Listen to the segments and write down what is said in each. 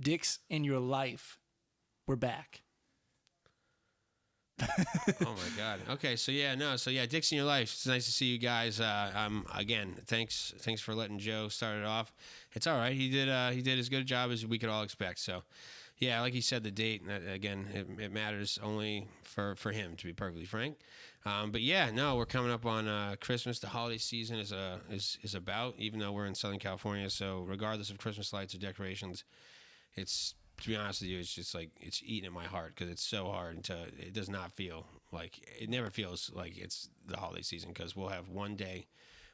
Dicks in Your Life. We're back. Oh my God. Okay, so Dicks in Your Life. It's nice to see you guys. Again, thanks for letting Joe start it off. It's all right. He did as good a job as we could all expect. So, yeah, like he said, the date again, it matters only for him, to be perfectly frank. But yeah, no, we're coming up on Christmas. The holiday season is about, even though we're in Southern California. So regardless of Christmas lights or decorations, it's, to be honest with you, it's just like it's eating at my heart because it's so hard to. It does not feel like it never feels like it's the holiday season because we'll have one day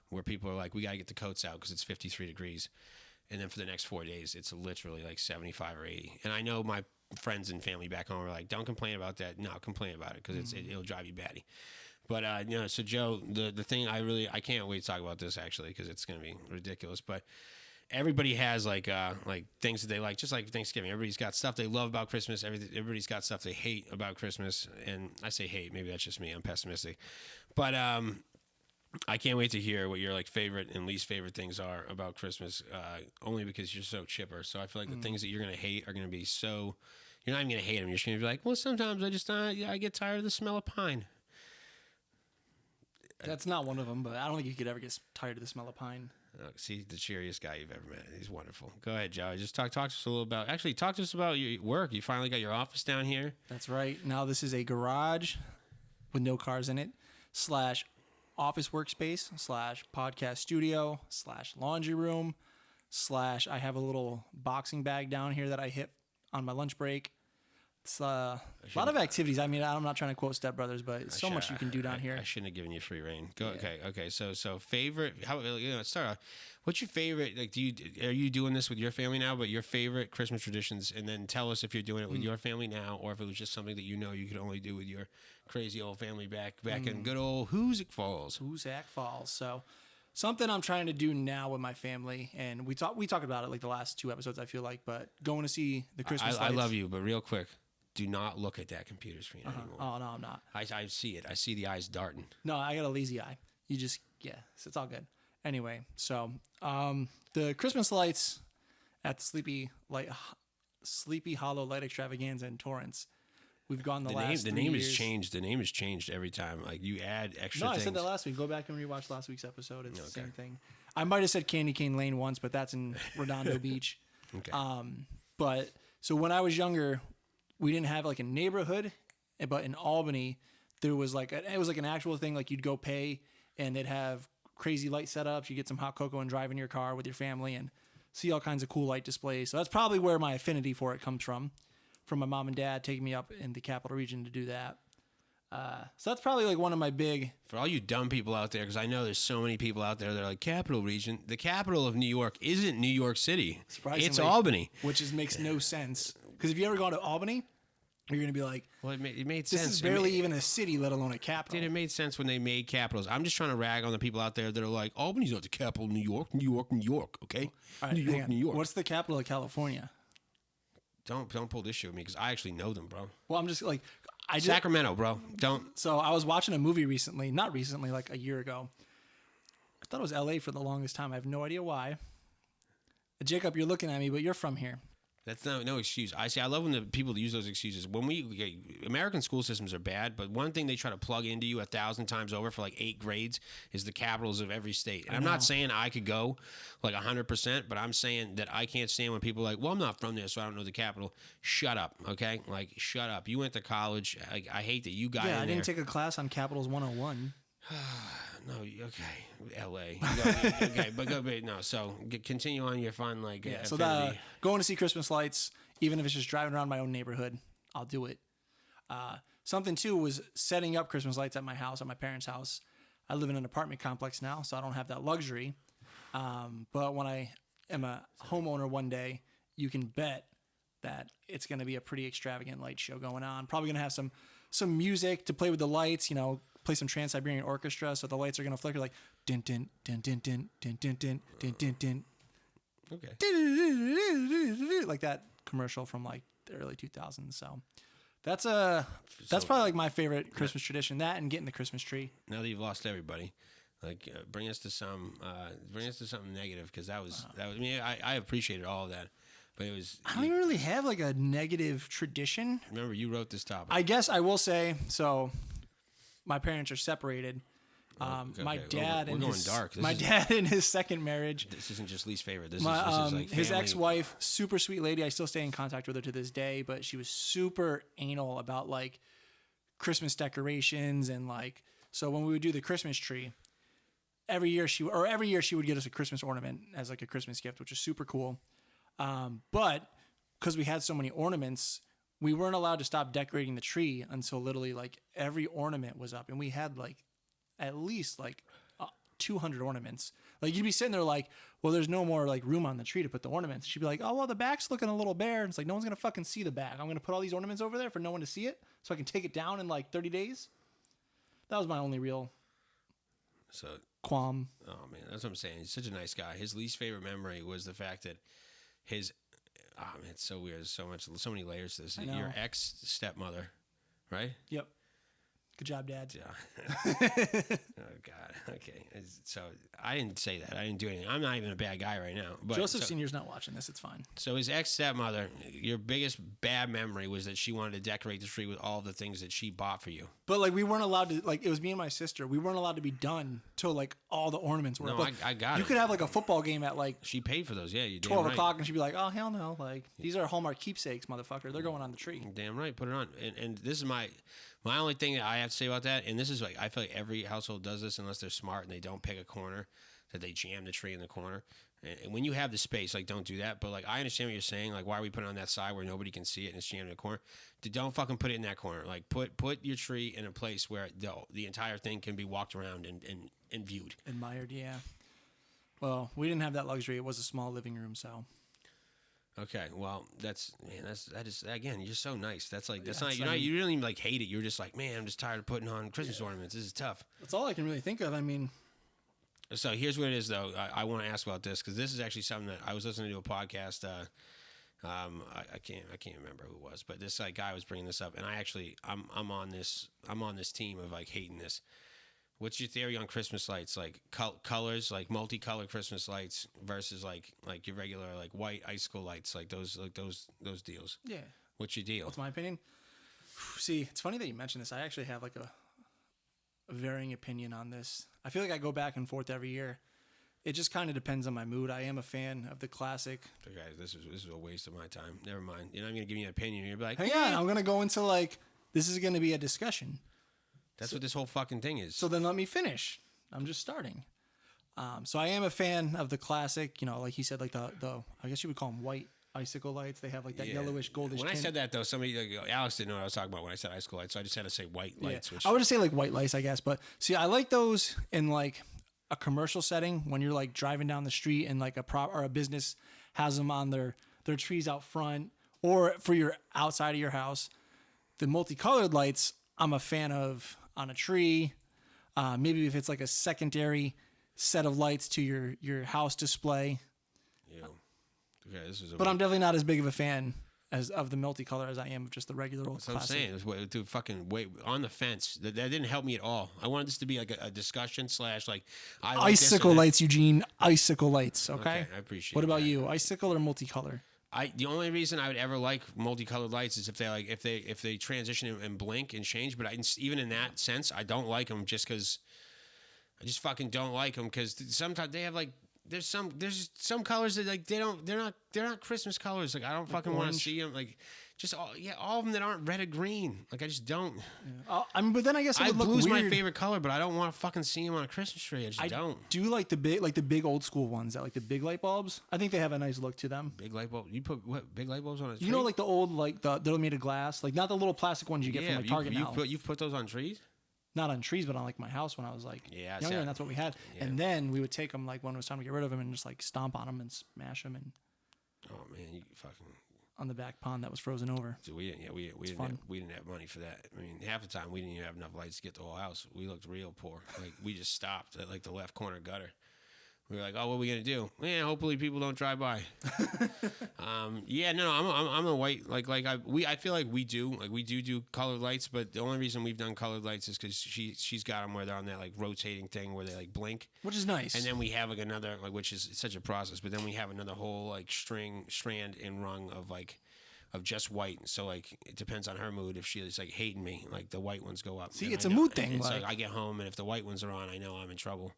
where people are like, we gotta get the coats out because it's 53 degrees, and then for the next 4 days it's literally like 75 or 80. And I know my friends and family back home are like, don't complain about that. No, complain about it because it'll drive you batty. But so Joe, the thing I can't wait to talk about this actually because it's gonna be ridiculous, but. Everybody has like things that they like, just like Thanksgiving. Everybody's got stuff they love about Christmas. Everybody's got stuff they hate about Christmas. And I say hate, maybe that's just me. I'm pessimistic, but I can't wait to hear what your like favorite and least favorite things are about Christmas. Only because you're so chipper. So I feel like the things that you're gonna hate are gonna be so. You're not even gonna hate them. You're just gonna be like, well, sometimes I get tired of the smell of pine. That's not one of them, but I don't think you could ever get tired of the smell of pine. See, the cheeriest guy you've ever met. He's wonderful. Go ahead, Joe. Just talk to us a little about. Actually, talk to us about your work. You finally got your office down here. That's right. Now this is a garage with no cars in it / office workspace / podcast studio / laundry room / I have a little boxing bag down here that I hit on my lunch break. It's a lot of activities. I mean, I'm not trying to quote Step Brothers, but it's so much you can do down here. I shouldn't have given you free reign. Go. Yeah. Okay. So favorite. How start off. What's your favorite? Like, are you doing this with your family now? But your favorite Christmas traditions, and then tell us if you're doing it with your family now, or if it was just something that you could only do with your crazy old family back in good old Hoosick Falls. Hoosick Falls. So. Something I'm trying to do now with my family, and we talked about it like the last 2 episodes, I feel like, but going to see the Christmas lights. I love you, but real quick, do not look at that computer screen anymore. Oh, no, I'm not. I see it. I see the eyes darting. No, I got a lazy eye. It's all good. Anyway, so the Christmas lights at the Sleepy Hollow Light Extravaganza in Torrance. We've gone the last 3 years. The name has changed every time. Like you add extra things. I said that last week. Go back and rewatch last week's episode. It's the same thing. I might have said Candy Cane Lane once, but that's in Redondo Beach. Okay. But so when I was younger, we didn't have like a neighborhood, but in Albany, there was it was like an actual thing. Like you'd go pay, and they'd have crazy light setups. You get some hot cocoa and drive in your car with your family and see all kinds of cool light displays. So that's probably where my affinity for it comes from my mom and dad taking me up in the capital region to do that. So that's probably like one of my big... For all you dumb people out there, because I know there's so many people out there that are like, capital region. The capital of New York isn't New York City. It's Albany. Which makes no sense. Because if you ever gone to Albany, you're going to be like... Well, it made sense. This is barely even a city, let alone a capital. Dude, it made sense when they made capitals. I'm just trying to rag on the people out there that are like, Albany's not the capital of New York. New York, okay? All right, New York. What's the capital of California? Don't pull this shit with me because I actually know them, bro. Well, I'm just like... Sacramento, bro. Don't. So I was watching a movie recently, not recently, like a year ago. I thought it was LA for the longest time. I have no idea why. Jacob, you're looking at me, but you're from here. That's no excuse. I love when the people use those excuses. When American school systems are bad, but one thing they try to plug into you 1,000 times over for like 8 grades is the capitals of every state. And I'm not saying I could go like 100%, but I'm saying that I can't stand when people are like, well, I'm not from there, so I don't know the capital. Shut up, okay? Like, shut up. You went to college. I hate that you got in there. Yeah, I didn't take a class on Capitals 101. No, okay, L.A. Okay, but no. So continue on your fun, like so going to see Christmas lights, even if it's just driving around my own neighborhood, I'll do it. Something too was setting up Christmas lights at my house, at my parents' house. I live in an apartment complex now, so I don't have that luxury. But when I am a homeowner one day, you can bet that it's going to be a pretty extravagant light show going on. Probably going to have some music to play with the lights, play some Trans-Siberian Orchestra, so the lights are going to flicker like din din din din din din din din din din din. Okay. Like that commercial from like the early 2000s. So that's probably like my favorite Christmas tradition. That and getting the Christmas tree. Now that you've lost everybody, like bring us to something negative because that was. I mean, I appreciated all of that. But it was. I don't even really have like a negative tradition. Remember, you wrote this topic. I guess I will say so. My parents are separated. Okay, My okay. dad We're and going his dark. dad in his second marriage. This isn't just least favorite. This is like His family. ex-wife, super sweet lady. I still stay in contact with her to this day, but she was super anal about like Christmas decorations and like. So when we would do the Christmas tree, every year she would get us a Christmas ornament as like a Christmas gift, which is super cool. But because we had so many ornaments, we weren't allowed to stop decorating the tree until literally like every ornament was up, and we had like at least like 200 ornaments. Like you'd be sitting there like, well, there's no more like room on the tree to put the ornaments. She'd be like, oh well, the back's looking a little bare. And it's like no one's gonna fucking see the back. I'm gonna put all these ornaments over there for no one to see it, so I can take it down in like 30 days. That was my only real So. qualm. Oh man, that's what I'm saying. He's such a nice guy. His least favorite memory was the fact that his. Oh man, it's so weird. There's so many layers to this. I know. Your ex stepmother, right? Yep. Good job, Dad. Yeah. Oh God. Okay. So I didn't say that. I didn't do anything. I'm not even a bad guy right now. But Joseph so, Senior's not watching this. It's fine. So his ex stepmother, your biggest bad memory was that she wanted to decorate the tree with all the things that she bought for you. But like we weren't allowed to like it was me and my sister. We weren't allowed to be done till like all the ornaments were. No, up. Like, I got you it. could have like a football game at like She paid for those. Yeah, you 12 damn right. o'clock, and she'd be like, "Oh hell no! Like these are Hallmark keepsakes, motherfucker. They're going on the tree." Damn right, put it on. And this is my only thing that I have to say about that. And this is like I feel like every household does this unless they're smart and they don't pick a corner, that they jam the tree in the corner. And when you have the space, like don't do that. But like I understand what you're saying. Like why are we putting it on that side where nobody can see it and it's jammed in the corner? Don't fucking put it in that corner. Like put your tree in a place where the entire thing can be walked around and viewed. Admired, yeah. Well, we didn't have that luxury. It was a small living room, so. Okay, well, that is again, you're so nice. That's like that's Yeah, not you don't even like hate it. You're just like, man, I'm just tired of putting on Christmas ornaments. This is tough. That's all I can really think of. I mean, So here's what it is, though. I want to ask about this because this is actually something that I was listening to a podcast. I can't remember who it was, but this guy was bringing this up, and I'm on this team of like hating this. What's your theory on Christmas lights? Like colors, like multicolored Christmas lights versus like your regular like white icicle lights, like those deals. yeah. What's your deal? What's my opinion? See, it's funny that you mentioned this. I actually have like a varying opinion on this. I feel like I go back and forth every year. It just kind of depends on my mood. I am a fan of the classic. Okay, this is a waste of my time. Never mind. You're not going to give me an opinion. You're like, Hang on, I'm going to go into like, this is going to be a discussion. That's what this whole fucking thing is. So then let me finish. I'm just starting. So I am a fan of the classic, you know, like he said, like the I guess you would call them white icicle lights. They have like that yellowish, goldish When I tint. said that, though, somebody, like, Alex didn't know what I was talking about when I said icicle lights, so I just had to say white lights. Yeah. Which I would just say like white lights, I guess. But see, I like those in like a commercial setting when you're like driving down the street and like a business has them on their trees out front, or for your outside of your house. The multicolored lights, I'm a fan of on a tree. Maybe if it's like a secondary set of lights to your house display. Yeah. Okay, this is. But I'm definitely not as big of a fan as of the multicolor as I am of just the regular old That's what I'm classic. saying. It's to fucking wait on the fence. That didn't help me at all. I wanted this to be like a discussion / like I like this Icicle and that. lights, Eugene. Icicle lights. Okay. I appreciate. What about that. you? Icicle or multicolor? The only reason I would ever like multicolored lights is if they transition and blink and change. But even in that sense, I don't like them just because I just fucking don't like them because sometimes they have like there's some colors that like they're not Christmas colors. Like I don't fucking want to see them like. Just all of them that aren't red or green. Like I just don't. Yeah. I mean, but then I guess it would look blue's weird. my favorite color, but I don't want to fucking see them on a Christmas tree. I just don't. Do like the big old school ones that like the big light bulbs. I think they have a nice look to them. Big light bulb. You put what big light bulbs on a tree? You know, like the old they're made of glass, like not the little plastic ones you get from like Target now. You've put those on trees? Not on trees, but on like my house when I was like younger, and that's what we had. Yeah. And then we would take them like when it was time to get rid of them and just like stomp on them and smash them and Oh man, you fucking. on the back pond that was frozen over. So we didn't have money for that. I mean, half the time we didn't even have enough lights to get the whole house. We looked real poor. Like we just stopped at like the left corner gutter. We were like, oh, what are we gonna do? Yeah, hopefully people don't drive by. Yeah, no, I'm a white I feel like we do colored lights, but the only reason we've done colored lights is because she's got them where they're on that like rotating thing where they like blink, which is nice. and then we have like another which is such a process, but then we have another whole like strand and rung of just white. So like it depends on her mood. If she's like hating me, like the white ones go up. See, and it's I a know- mood thing. It's Like, like I get home and if the white ones are on, I know I'm in trouble.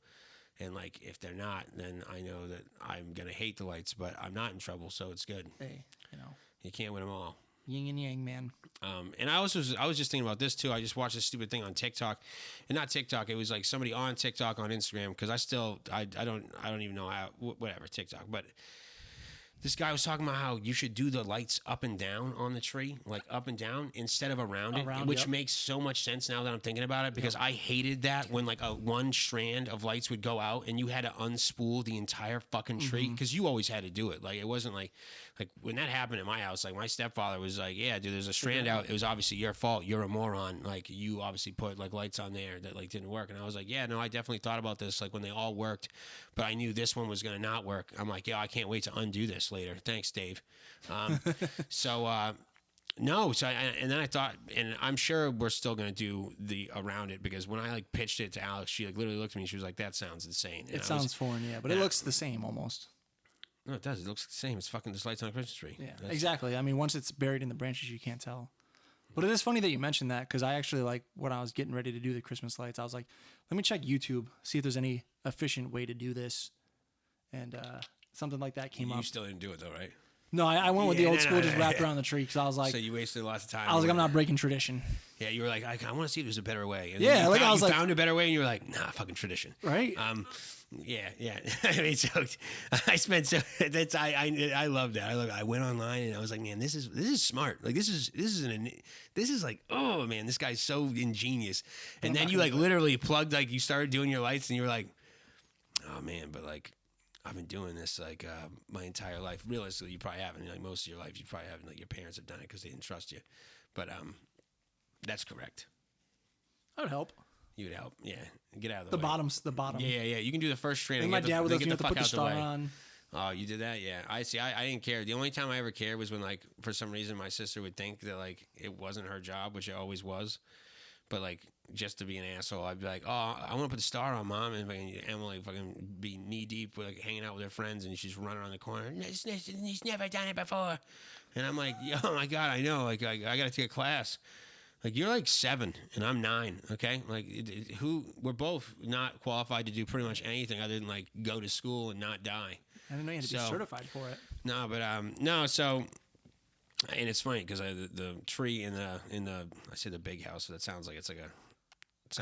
And like if they're not, then I know that I'm gonna hate the lights, but I'm not in trouble, so it's good. hey, you know, You can't win them all. yin and yang, man. And I was just thinking about this too. I just watched this stupid thing on TikTok, and not TikTok. It was like somebody on TikTok on Instagram because I don't even know how whatever TikTok, but. This guy was talking about how you should do the lights up and down on the tree, like up and down instead of around it, which yep. makes so much sense now that I'm thinking about it because I hated that when like one strand of lights would go out and you had to unspool the entire fucking tree because you always had to do it. Like it wasn't like when that happened at my house, like my stepfather was like, yeah, dude, there's a strand out. It was obviously your fault. You're a moron. Like you obviously put like lights on there that like didn't work. And I was like, yeah, no, I definitely thought about this like when they all worked, but I knew this one was going to not work. I'm like, yeah, I can't wait to undo this later. Thanks, Dave. No, so and then I thought, and I'm sure we're still gonna do the around it because when I like pitched it to Alex, she like literally looked at me and she was like, "That sounds insane." And It sounds foreign, yeah, but it looks the same almost. No, it does. It looks the same. It's fucking just lights on a Christmas tree. Yeah, exactly. I mean, once it's buried in the branches, you can't tell. But it is funny that you mentioned that because I actually like when I was getting ready to do the Christmas lights, I was like, let me check YouTube, see if there's any efficient way to do this, and something like that came up. You still didn't do it though, right? No, I went with the old school, just wrapped around the tree because I was like, So you wasted lots of time. I was like, I'm not breaking tradition, Yeah, you were like, I want to see if there's a better way. And Yeah, then you like, found, I was you like- found a better way, and you were like, nah, fucking tradition. right? Yeah. I mean, so I spent so that's I love that. I went online and I was like, man, this is smart. Like this is like, oh man, this guy's so ingenious. And then you like literally plugged like you started doing your lights and you were like, oh man, but like I've been doing this like my entire life. Realistically, you probably haven't. Like most of your life, you probably haven't. Like your parents have done it because they didn't trust you. But that's correct. That would help. You would help. Yeah, get out of The way. the bottom. Yeah. You can do the first strand. I think and my get dad would the, have get to the put fuck the out the star way. on. Oh, you did that? Yeah. I see. I didn't care. The only time I ever cared was when, like, for some reason, my sister would think that, like, it wasn't her job, which it always was. But, like, just to be an asshole, I'd be like, oh, I want to put the star on, Mom. And fucking Emily fucking be knee-deep, like, hanging out with her friends, and she's running around the corner. He's never done it before. And I'm like, oh, my God, I know. Like, I got to take a class. Like, you're like 7 and I'm 9, okay? Like, we're both not qualified to do pretty much anything other than, like, go to school and not die. I didn't know you had to be certified for it. No, but, no, so, and it's funny because the tree in the, I say the big house, so that sounds like it's like it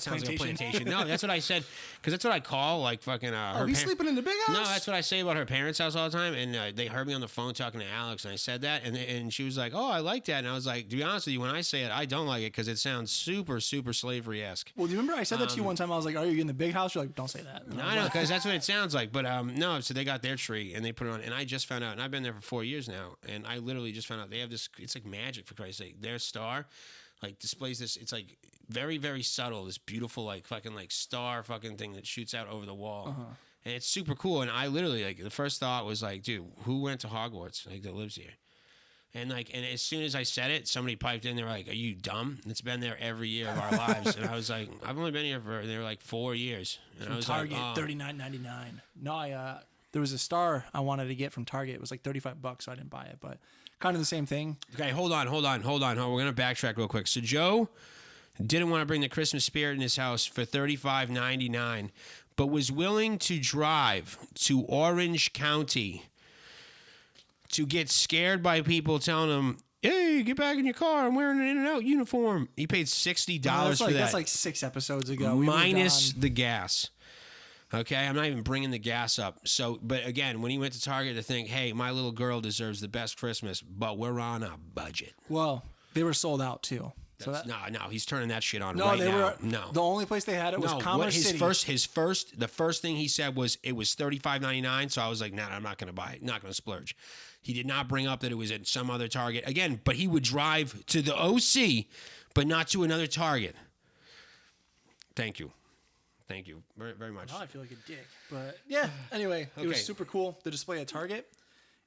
sounds like a plantation. No, that's what I said, because that's what I call, like, fucking, Oh, he's sleeping in the big house? No, that's what I say about her parents' house all the time. And they heard me on the phone talking to Alex, and I said that, and she was like, "Oh, I like that." And I was like, "To be honest with you, when I say it, I don't like it because it sounds super, super slavery-esque." Well, do you remember I said that to you one time? I was like, "Are you in the big house?" You're like, "Don't say that." No, I know, because that's what it sounds like. But no, so they got their tree and they put it on, and I just found out, and I've been there for 4 years now, and I literally just found out they have this. It's like magic, for Christ's sake. Their star, like, displays this. It's like very, very subtle. This beautiful, like, fucking, like, star fucking thing that shoots out over the wall. And it's super cool. And I literally, like, the first thought was like, dude, who went to Hogwarts, like, that lives here? And, like, and as soon as I said it, somebody piped in. They were like, "Are you dumb? It's been there every year of our lives." And I was like, "I've only been here for," they were like, 4 years. And I was Target, like, oh. $39.99. No, there was a star I wanted to get from Target. It was like $35, so I didn't buy it. But kind of the same thing. Okay, hold on. We're going to backtrack real quick. So Joe didn't want to bring the Christmas spirit in his house for $35.99, but was willing to drive to Orange County to get scared by people telling him, "Hey, get back in your car. I'm wearing an In-N-Out uniform." He paid $60 for that. That's like 6 episodes ago. We Minus the gas. Okay, I'm not even bringing the gas up. So, but again, when he went to Target to think, "Hey, my little girl deserves the best Christmas, but we're on a budget." Well, they were sold out too. So that, No, he's turning that shit on no, right they now. were. No, The only place they had it was Commerce City. The first thing he said was it was $35.99. So I was like, nah, I'm not going to buy it. Not going to splurge. He did not bring up that it was at some other Target again, but he would drive to the OC, but not to another Target. Thank you. thank you very, very much. Now I feel like a dick. But yeah, anyway, it Okay. was super cool. The display at Target,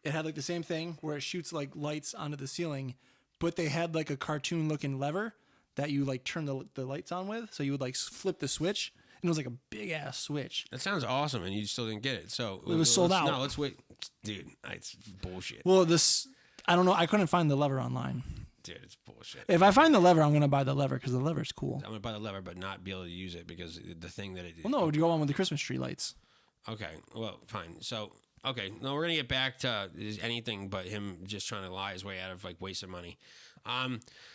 it had like the same thing where it shoots like lights onto the ceiling, but they had like a cartoon looking lever that you like turn the lights on with. So you would like flip the switch, and it was like a big ass switch. That sounds awesome, and you still didn't get it. So It was sold out. No, let's wait, dude. It's bullshit. Well, I don't know. I couldn't find the lever online. Dude, it's bullshit. If I find the lever, I'm gonna buy the lever because the lever's cool. I'm gonna buy the lever, but not be able to use it because the thing that it. Well, no, it would go on with the Christmas tree lights. Okay, well, fine. So, okay, no, we're gonna get back to anything but him just trying to lie his way out of like wasting money.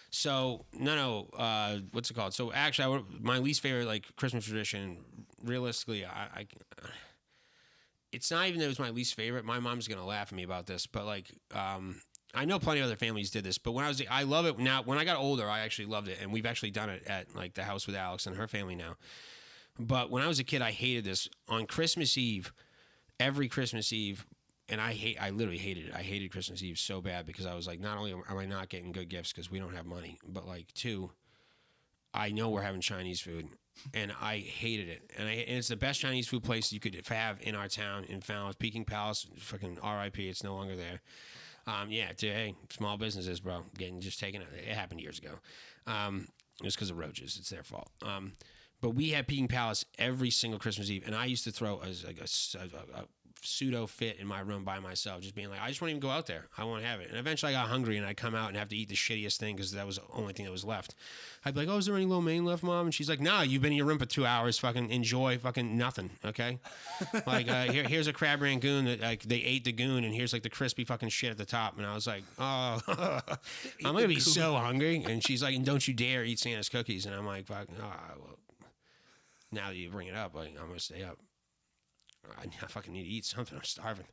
So what's it called? So actually, my least favorite like Christmas tradition, realistically, I it's not even that it was my least favorite. My mom's gonna laugh at me about this, but like, I know plenty of other families did this, but I love it now. When I got older, I actually loved it, and we've actually done it at like the house with Alex and her family now. But when I was a kid, I hated this. On Christmas Eve, every Christmas Eve, and I literally hated it. I hated Christmas Eve so bad because I was like, not only am I not getting good gifts because we don't have money, but like two, I know we're having Chinese food, and I hated it. And it's the best Chinese food place you could have in our town in Falmouth, Peking Palace. Fucking R.I.P. It's no longer there. Yeah, hey, small businesses, bro, just taken. It happened years ago. It was because of roaches. It's their fault. But we had Peking Palace every single Christmas Eve, and I used to throw a pseudo fit in my room by myself, just being like, I just won't even go out there. I won't have it. And eventually I got hungry, and I'd come out and have to eat the shittiest thing because that was the only thing that was left. I'd be like, oh, is there any lo mein left, Mom? And she's like, nah, you've been in your room for 2 hours. Fucking enjoy fucking nothing, okay? Like, here's a crab rangoon that like they ate the goon, and here's like the crispy fucking shit at the top. And I was like, oh, I'm going to be so hungry. And she's like, and don't you dare eat Santa's cookies. And I'm like, fuck, well, now that you bring it up, like, I'm going to stay up. I fucking need to eat something. I'm starving.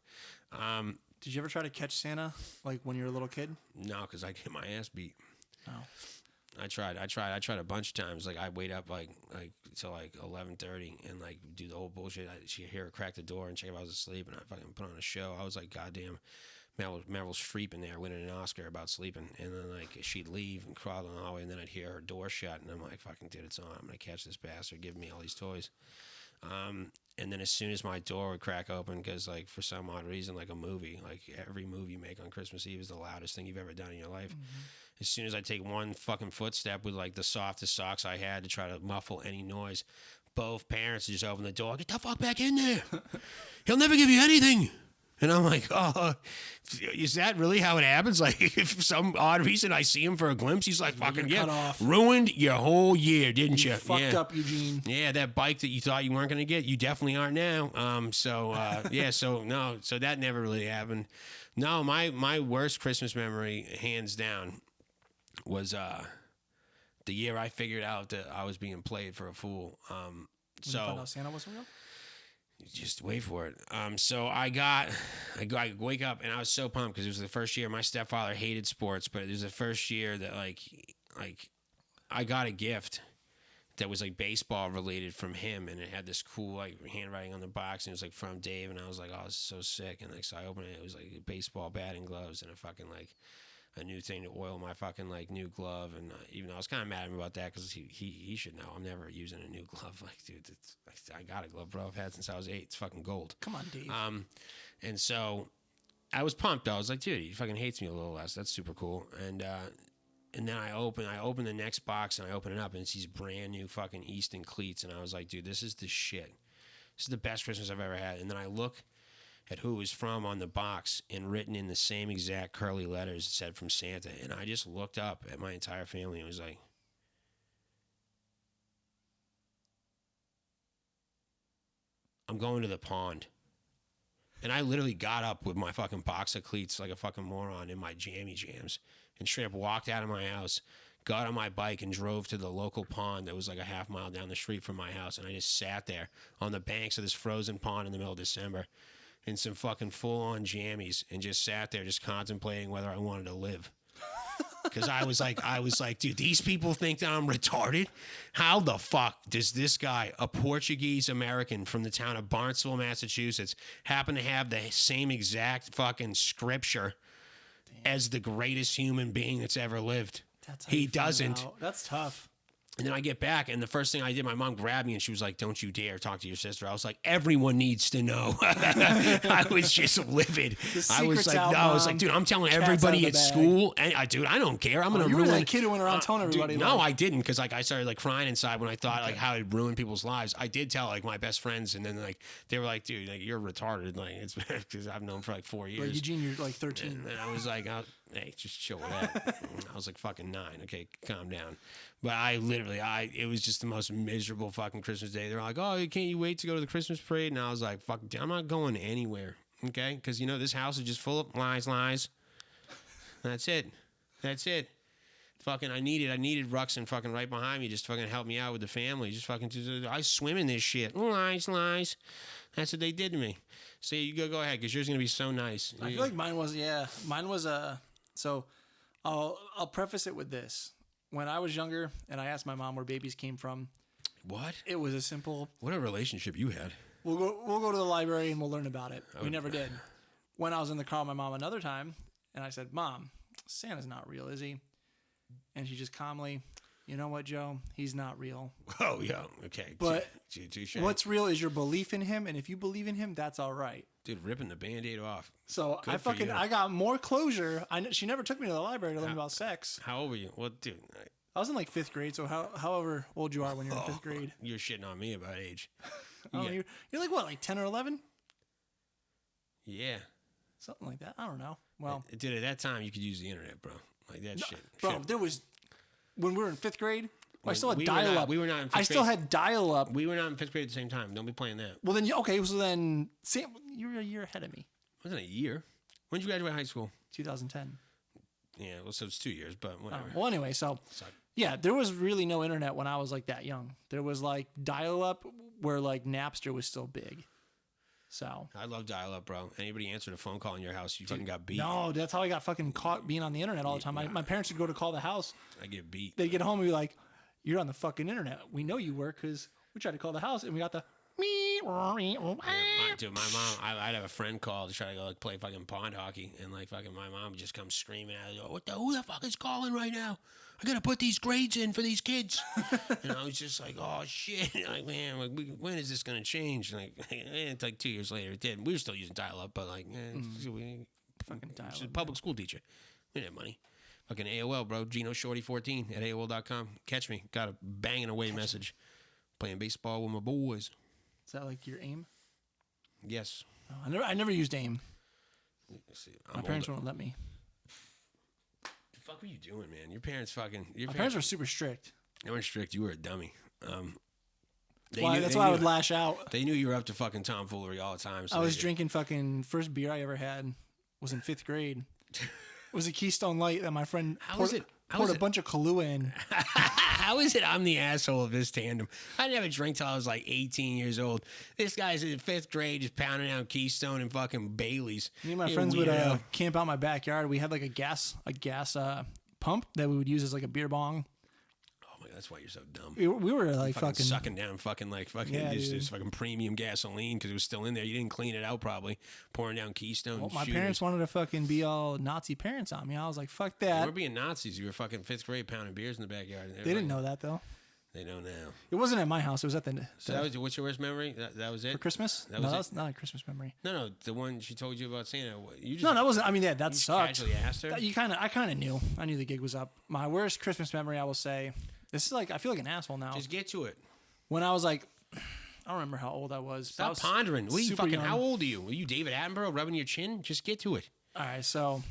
Did you ever try to catch Santa like when you were a little kid? No, because I get my ass beat. Oh. I tried a bunch of times. Like I'd wait up like till like 11:30 and like do the whole bullshit. She'd hear her crack the door and check if I was asleep, and I fucking put on a show. I was like, goddamn, Meryl Streep in there winning an Oscar about sleeping, and then like she'd leave and crawl down the hallway, and then I'd hear her door shut, and I'm like, fucking dude, it's on. I'm gonna catch this bastard giving me all these toys. And then as soon as my door would crack open, because like for some odd reason, like a movie, like every move you make on Christmas Eve is the loudest thing you've ever done in your life. Mm-hmm. As soon as I take one fucking footstep with like the softest socks I had to try to muffle any noise, both parents just open the door. Get the fuck back in there. He'll never give you anything. And I'm like, oh, is that really how it happens? Like, if for some odd reason I see him for a glimpse, he's like, fucking, yeah, ruined your whole year, didn't you? Fucked up, Eugene. Yeah, that bike that you thought you weren't going to get, you definitely aren't now. So that never really happened. No, my worst Christmas memory, hands down, was the year I figured out that I was being played for a fool. When you found out Santa wasn't real? Just wait for it. So I wake up and I was so pumped because it was the first year. My stepfather hated sports, but it was the first year that like I got a gift that was like baseball related from him, and it had this cool like handwriting on the box, and it was like from Dave, and I was like, oh, this is so sick. And like so I opened it, it was like a baseball bat and gloves and a fucking like a new thing to oil my fucking like new glove. And even though I was kind of mad at him about that because he should know I'm never using a new glove. Like, dude, I got a glove, bro. I've had since I was 8. It's fucking gold. Come on, Dave. And so I was pumped. I was like, dude, he fucking hates me a little less. That's super cool. And then I open the next box, and I open it up, and it's these brand new fucking Easton cleats. And I was like, dude, this is the shit. This is the best Christmas I've ever had. And then I look at who it was from on the box, and written in the same exact curly letters, it said from Santa. And I just looked up at my entire family and was like, I'm going to the pond. And I literally got up with my fucking box of cleats like a fucking moron in my jammy jams and straight up walked out of my house, got on my bike, and drove to the local pond that was like a half mile down the street from my house. And I just sat there on the banks of this frozen pond in the middle of December in some fucking full-on jammies, and just sat there just contemplating whether I wanted to live. Because I was like, dude, these people think that I'm retarded? How the fuck does this guy, a Portuguese American from the town of Barnstable, Massachusetts, happen to have the same exact fucking scripture as the greatest human being that's ever lived? That's how he you find doesn't. out. That's tough. And then I get back, and the first thing I did, my mom grabbed me, and she was like, "Don't you dare talk to your sister." I was like, "Everyone needs to know." I was just livid. I was like, out, "No," I was like, "Dude, I'm telling Cat's out everybody of the at bag. school." And dude, I don't care. I'm gonna You were ruin. that kid who went around telling everybody. Dude, no, I didn't, because like I started like crying inside when I thought like how it ruined people's lives. I did tell like my best friends, and then like they were like, "Dude, like you're retarded." Like it's because I've known for like 4 years. Like, Eugene, you're like 13. And I was like, hey, just chill with that. I was like fucking 9. Okay, calm down. But I literally, it was just the most miserable fucking Christmas day. They're like, "Oh, can't you wait to go to the Christmas parade?" And I was like, "Fuck, I'm not going anywhere." Okay, because you know this house is just full of lies. That's it. Fucking, I needed Ruxin fucking right behind me, just fucking help me out with the family. Just fucking, I swim in this shit. Lies. That's what they did to me. So you go ahead, because yours is gonna be so nice. I feel like mine was so I'll preface it with this. When I was younger and I asked my mom where babies came from, What? it was a simple, What a relationship you had. we'll go to the library and we'll learn about it. We never did. When I was in the car with my mom another time and I said, "Mom, Santa's not real, is he?" And she just calmly, "You know what, Joe? He's not real. Oh, yeah. Okay. But touche. What's real is your belief in him, and if you believe in him, that's all right." Dude, ripping the Band-Aid off. So Good for you. I got more closure. She never took me to the library to learn about sex. How old were you? Well, dude, I was in like 5th grade, so however old you are when you're in 5th grade. you're shitting on me about age. Oh, Yeah. you're like what, like 10 or 11? Yeah. Something like that. I don't know. Well, Dude, at that time, you could use the internet, bro. Like that shit. bro, Shit. there was, when we were in 5th grade, I still had we were dial not- up. we were not in 5th I still grade. had dial up. We were not in 5th grade at the same time. Don't be playing that. Well, then, okay, so then, Sam, you're a year ahead of me. It wasn't a year. When did you graduate high school? 2010. Yeah, well, so it's 2 years, but whatever. Well, anyway, so yeah, there was really no internet when I was like that young. There was like dial up where like Napster was still big. So I love dial-up, bro. Anybody answered a phone call in your house, you fucking got beat. no, that's how I got fucking caught being on the internet all the time. My parents would go to call the house. I get beat. They'd get home and be like, "You're on the fucking internet. We know you were because we tried to call the house and we got the me." Dude, my mom, I'd have a friend call to try to go like play fucking pond hockey, and like fucking my mom would just come screaming out, who the fuck is calling right now? I gotta put these grades in for these kids. And I was just like, oh shit, like man, like, when is this gonna change? Like, it's like 2 years later, it did. We were still using dial up, but like, Fucking dial she's a up. public school teacher. We didn't have money. Fucking AOL, bro. Gino Shorty 14 at AOL.com. Catch me. Got a banging away message. Playing baseball with my boys. Is that like your AIM? Yes. Oh, I never used AIM. Let's see. My parents wouldn't let me. The fuck were you doing, man? Your parents fucking. My parents were super strict. They weren't strict. You were a dummy. That's why I would lash out. They knew you were up to fucking tomfoolery all the time. So I was drinking fucking first beer I ever had was in 5th grade. It was a Keystone Light that my friend poured a bunch of Kahlua in. How is it I'm the asshole of this tandem? I didn't have a drink till I was like 18 years old. This guy's in 5th grade just pounding out Keystone and fucking Baileys. Me and my You friends would weirdo. camp out my backyard. We had like a gas pump that we would use as like a beer bong. Oh my god, that's why you're so dumb. We were like fucking sucking down fucking Yeah, just dude. fucking premium gasoline because it was still in there. You didn't clean it out probably. Pouring down Keystone. Well, my shooters. parents wanted to fucking be all Nazi parents on me. I was like, fuck You that. were being Nazis. You were fucking 5th grade pounding beers in the backyard. They didn't know that though. They know now. It wasn't at my house. It was at the So that was what's your worst memory? That was it. for Christmas. That No, was that it? was not a Christmas memory. No, the one she told you about Santa. You just No, that wasn't. I mean, yeah, that you just sucked. casually asked her. I kind of knew. I knew the gig was up. My worst Christmas memory, I will say, this is like I feel like an asshole now. Just get to it. When I was like, I don't remember how old I was. but I Stop was pondering. What are you super fucking? young. How old are you? Are you David Attenborough rubbing your chin? Just get to it. All right, so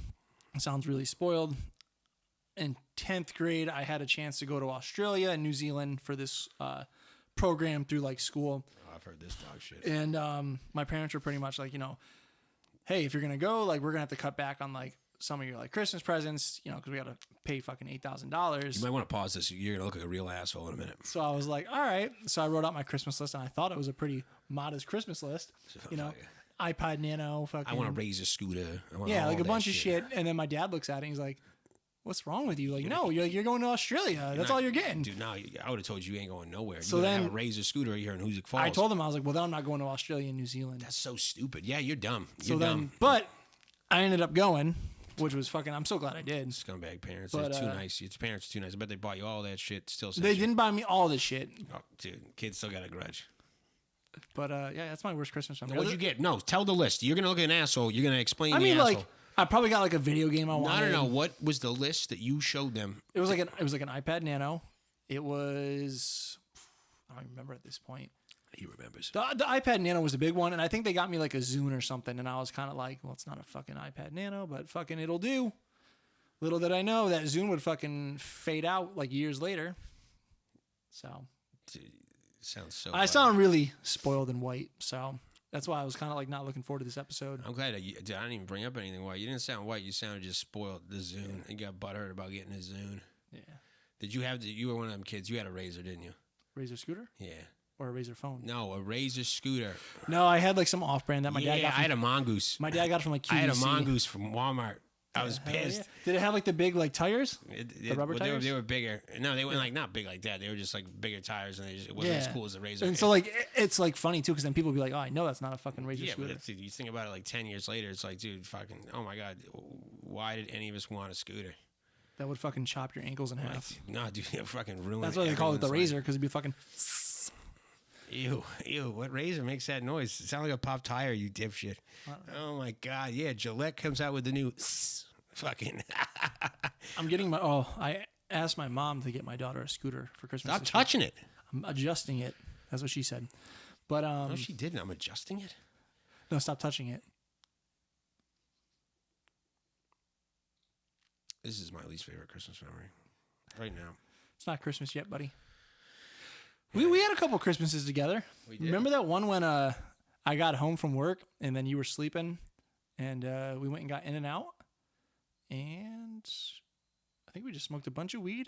it sounds really spoiled. In 10th grade, I had a chance to go to Australia and New Zealand for this program through like school. Oh, I've heard this dog shit. And my parents were pretty much like, hey, if you're gonna go, like, we're gonna have to cut back on like some of your like Christmas presents, because we got to pay fucking $8,000. You might want to pause this. You're gonna look like a real asshole in a minute. So I was like, all right. So I wrote out my Christmas list, and I thought it was a pretty modest Christmas list. iPod Nano, fucking. I want to raise a scooter. I want Yeah, all like a that bunch of shit. And then my dad looks at it, and he's like, "What's wrong with you? Like, no, you're going to Australia. That's all you're getting." Dude, no, I would have told you ain't going nowhere. So You're gonna then- have a Razor scooter here in Hoosick Falls. I told him, I was like, "Well, then I'm not going to Australia and New Zealand." That's so stupid. Yeah, you're dumb. So You're then, dumb. but I ended up going which was fucking. I'm so glad I did. Scumbag parents. But, They're too nice. Your parents are too nice. I bet they bought you all that shit. Still, sent They you. didn't buy me all this shit, Oh, dude, kids still got a grudge. but yeah, that's my worst Christmas memory. What'd you get? No, tell the list. You're gonna look at an asshole. You're gonna explain. I the mean, asshole. like I probably got like a video game I wanted. No. What was the list that you showed them? It was like an iPad Nano. It was I don't even remember at this point. He remembers. The iPad Nano was a big one, and I think they got me like a Zune or something, and I was kind of like, well, it's not a fucking iPad Nano, but fucking it'll do. Little did I know that Zune would fucking fade out like years later. So Dude, sounds so. I sound really spoiled and white, so that's why I was kind of like not looking forward to this episode. I'm glad dude, I didn't even bring up anything white. You didn't sound white. You sounded just spoiled. The Zune. You got butthurt about getting a Zune. Yeah. Did you have? You were one of them kids. You had a Razor, didn't you? Razor scooter Yeah. or a Razor phone? No, a Razor scooter. No, I had like some off-brand that my dad got. I had a Mongoose. My dad got it from like QVC. I had a Mongoose from Walmart. I was Hell pissed. yeah. Did it have like the big like tires? The rubber tires? They were bigger. No, they weren't like not big like that. They were just like bigger tires, and it wasn't as cool as the Razor. And so like it's like funny too, because then people be like, "Oh, I know that's not a fucking Razor yeah, but scooter." you think about it, like 10 years later, it's like, dude, fucking, oh my god, why did any of us want a scooter? That would fucking chop your ankles in half. No, dude, it fucking ruined. That's why they call it the everyone's Razor, because it'd be fucking. Ew, what Razor makes that noise? It sounds like a pop tire, you dipshit. Oh my god, yeah, Gillette comes out with the new fucking. I'm getting my. I asked my mom to get my daughter a scooter for Christmas. Stop touching it. I'm adjusting it. That's what she said. But No, she didn't. I'm adjusting it. no, stop touching it. This is my least favorite Christmas memory, right now. It's not Christmas yet, buddy. We had a couple Christmases together. We did. Remember that one when I got home from work and then you were sleeping, and we went and got In and Out, and I think we just smoked a bunch of weed.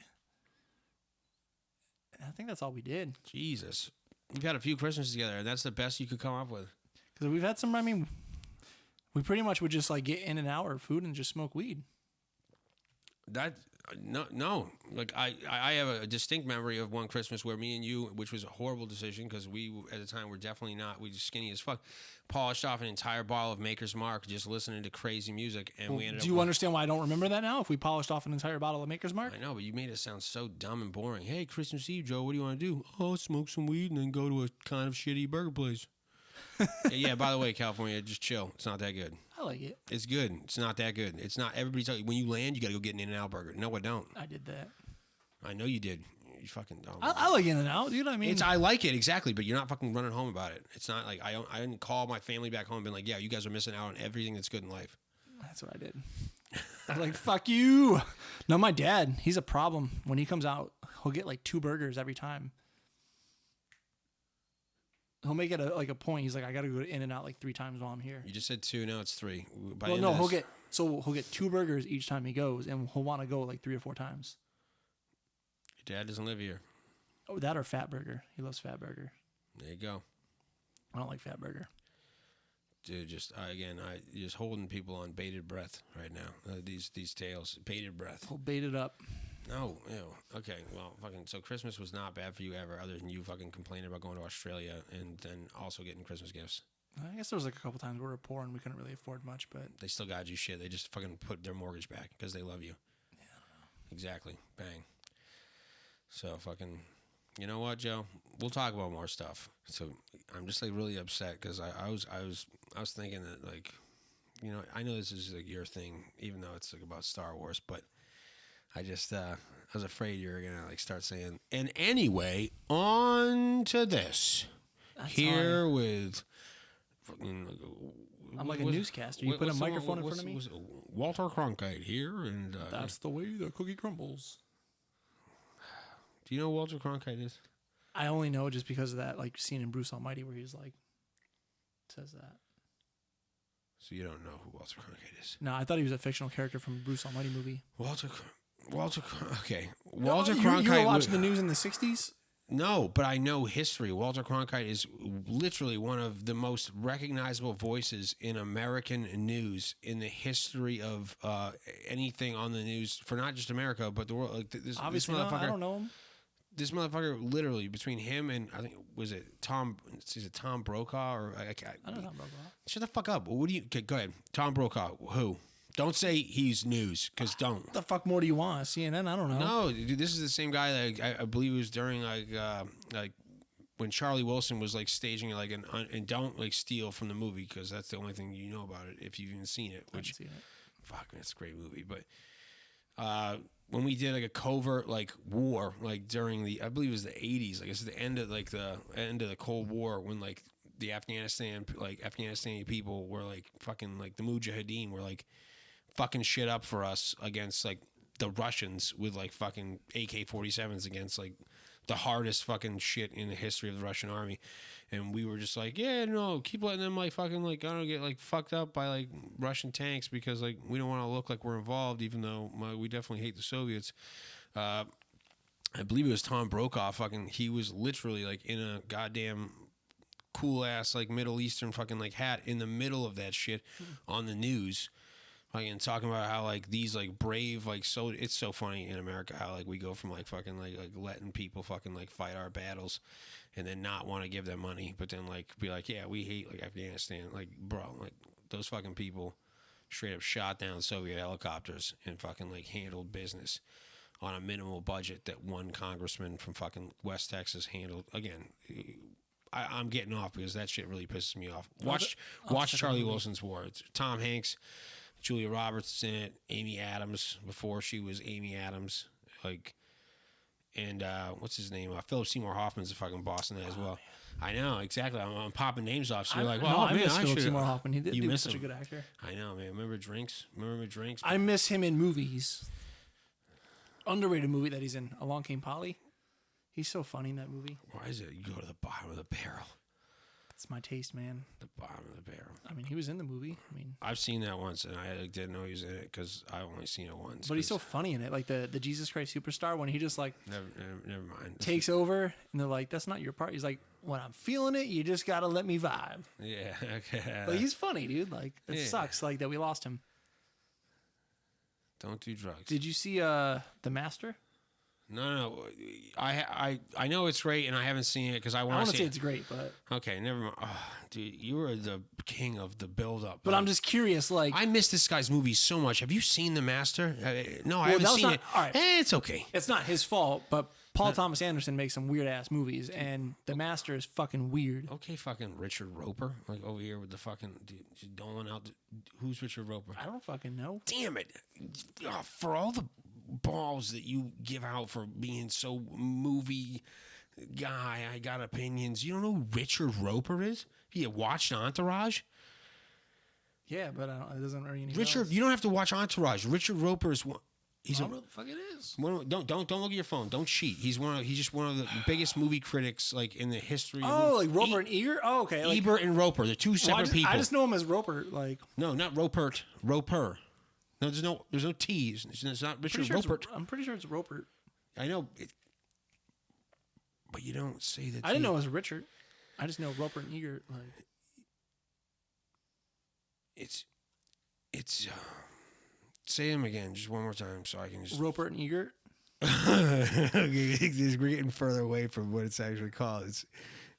And I think that's all we did. Jesus, we've had a few Christmases together, and that's the best you could come up with. Because we've had some. I mean, we pretty much would just like get In and Out or food and just smoke weed. That no. Like I have a distinct memory of one Christmas where me and you, which was a horrible decision because we at the time were definitely not. We were skinny as fuck. Polished off an entire bottle of Maker's Mark, just listening to crazy music, and we ended up. Do you understand why I don't remember that now? If we polished off an entire bottle of Maker's Mark, I know, but you made it sound so dumb and boring. Hey, Christmas Eve, Joe, what do you want to do? Oh, smoke some weed and then go to a kind of shitty burger place. Yeah, by the way, California, just chill. It's not that good. I like it. It's good. It's not that good. It's not. Everybody tell you when you land, you got to go get an In-N-Out burger. No, I don't. I did that. I know you did. You fucking. Oh, I like In and Out, dude. I mean, I like it exactly, but you're not fucking running home about it. It's not like I didn't call my family back home and been like, yeah, you guys are missing out on everything that's good in life. that's what I did. I was like, fuck you. No, my dad, he's a problem. When he comes out, he'll get like 2 burgers every time. He'll make it a point. He's like, I got to go to In and Out like 3 times while I'm here. You just said 2, now it's 3. By Well, the no, end of this- he'll get 2 burgers each time he goes, and he'll want to go like 3 or 4 times. Your dad doesn't live here. Oh, that or Fat Burger. He loves Fat Burger. There you go. I don't like Fat Burger. Dude, you're just holding people on bated breath right now. These tales, bated breath. He'll bait it up. No, ew. Okay, well, fucking. So Christmas was not bad for you ever, other than you fucking complaining about going to Australia and then also getting Christmas gifts. I guess there was like a couple times we were poor and we couldn't really afford much, but They still got you shit. They just fucking put their mortgage back because they love you. yeah, I don't know. Exactly. Bang. So fucking. You know what, Joe? We'll talk about more stuff. So I'm just like really upset because I was thinking that like, you know, I know this is like your thing, even though it's like about Star Wars, but I just I was afraid you were gonna like start saying. And anyway, on to this. That's Here with. Fucking, I'm like a newscaster. You put a microphone in front of me. Walter Cronkite here, and That's the way the cookie crumbles. do you know who Walter Cronkite is? I only know just because of that like scene in Bruce Almighty where he's like says that. So you don't know who Walter Cronkite is? No, I thought he was a fictional character from a Bruce Almighty movie. Okay. Walter You Cronkite. were watching the news in the 60s? No, but I know history. Walter Cronkite is literally one of the most recognizable voices in American news in the history of anything on the news for not just America but the world. Like this Obviously, motherfucker. I don't know him. This motherfucker, literally, between him and I think is it Tom Brokaw or I don't know Tom Brokaw. Shut the fuck up. What do you? Okay, go ahead. Tom Brokaw. Who? Don't say he's news, because don't. What the fuck more do you want? CNN? I don't know. No, dude, this is the same guy that I believe it was during like when Charlie Wilson was like staging like and don't like steal from the movie, because that's the only thing you know about it if you've even seen it. I Which haven't seen it. fuck, man, it's a great movie. But when we did like a covert like war, like during the, I believe it was the 80s, like it's the end of the Cold War, when like the Afghanistani people were like fucking like the Mujahideen were like fucking shit up for us against like the Russians with like fucking AK-47s against like the hardest fucking shit in the history of the Russian army. And we were just like, yeah, no, keep letting them like fucking like, I don't get like fucked up by like Russian tanks, because like we don't want to look like we're involved, even though we definitely hate the Soviets. I believe it was Tom Brokaw, fucking, he was literally like in a goddamn cool ass like Middle Eastern fucking like hat in the middle of that shit on the news. Like, and talking about how like these like brave like, so it's so funny in America how like we go from like fucking like letting people fucking like fight our battles and then not want to give them money, but then like be like, yeah, we hate like Afghanistan. Like, bro, like those fucking people straight up shot down Soviet helicopters and fucking like handled business on a minimal budget that one congressman from fucking West Texas handled. Again, I'm getting off because that shit really pisses me off. Watch Charlie Wilson's War. It's Tom Hanks, Julia Roberts in it, Amy Adams before she was Amy Adams, like, and what's his name? Philip Seymour Hoffman's a fucking boss in that as well. Man. I know, exactly. I'm popping names off. So you're like, well, I man, miss I Philip should. Seymour Hoffman. He was such him. a good actor. I know, man. Remember Drinks? I miss him in movies. Underrated movie that he's in, Along Came Polly. He's so funny in that movie. Why is it you go to the bottom of the barrel? That's my taste, man. The bottom of the barrel. I mean, he was in the movie. I mean, I've seen that once, and I didn't know he was in it because I've only seen it once. But he's so funny in it, like the Jesus Christ Superstar, when he just like never mind. takes over, and they're like, "That's not your part." He's like, "When I'm feeling it, you just gotta let me vibe." Yeah, okay. Like, he's funny, dude. Like, it sucks, like that we lost him. Don't do drugs. Did you see The Master? No. I know it's great, and I haven't seen it because I want to see say it. It's great, but Okay, never mind. Oh, dude, you are the king of the build-up. but I'm just curious, like, I miss this guy's movies so much. Have you seen The Master? No, I haven't that was seen not- it. all right. It's okay. it's not his fault, but Paul Thomas Anderson makes some weird ass movies, and The Master is fucking weird. Okay, fucking Richard Roper, like over here with the fucking dude, doling out. Who's Richard Roper? I don't fucking know. Damn it! For all the balls that you give out for being so movie guy, I got opinions. You don't know who Richard Roper is? You watched Entourage? Yeah, but it doesn't ring any Richard, bells. you don't have to watch Entourage. Richard Roper is one. He's I don't know what the fuck it is. don't look at your phone. Don't cheat. He's just one of the biggest movie critics like in the history. Oh, like Roper and Eager? Oh, okay. Like, Ebert and Roper, they're two separate people. I just know him as Roper. Like, No, not Ropert. Roper. No, there's no T's. It's not Richard Roper. I'm pretty sure it's Roper. I know, but you don't say that. I didn't know it was Richard. I just know Roper and Eager. Like, it's. Say them again, just one more time, so I can just. Roper and Eager. Okay, we're getting further away from what it's actually called.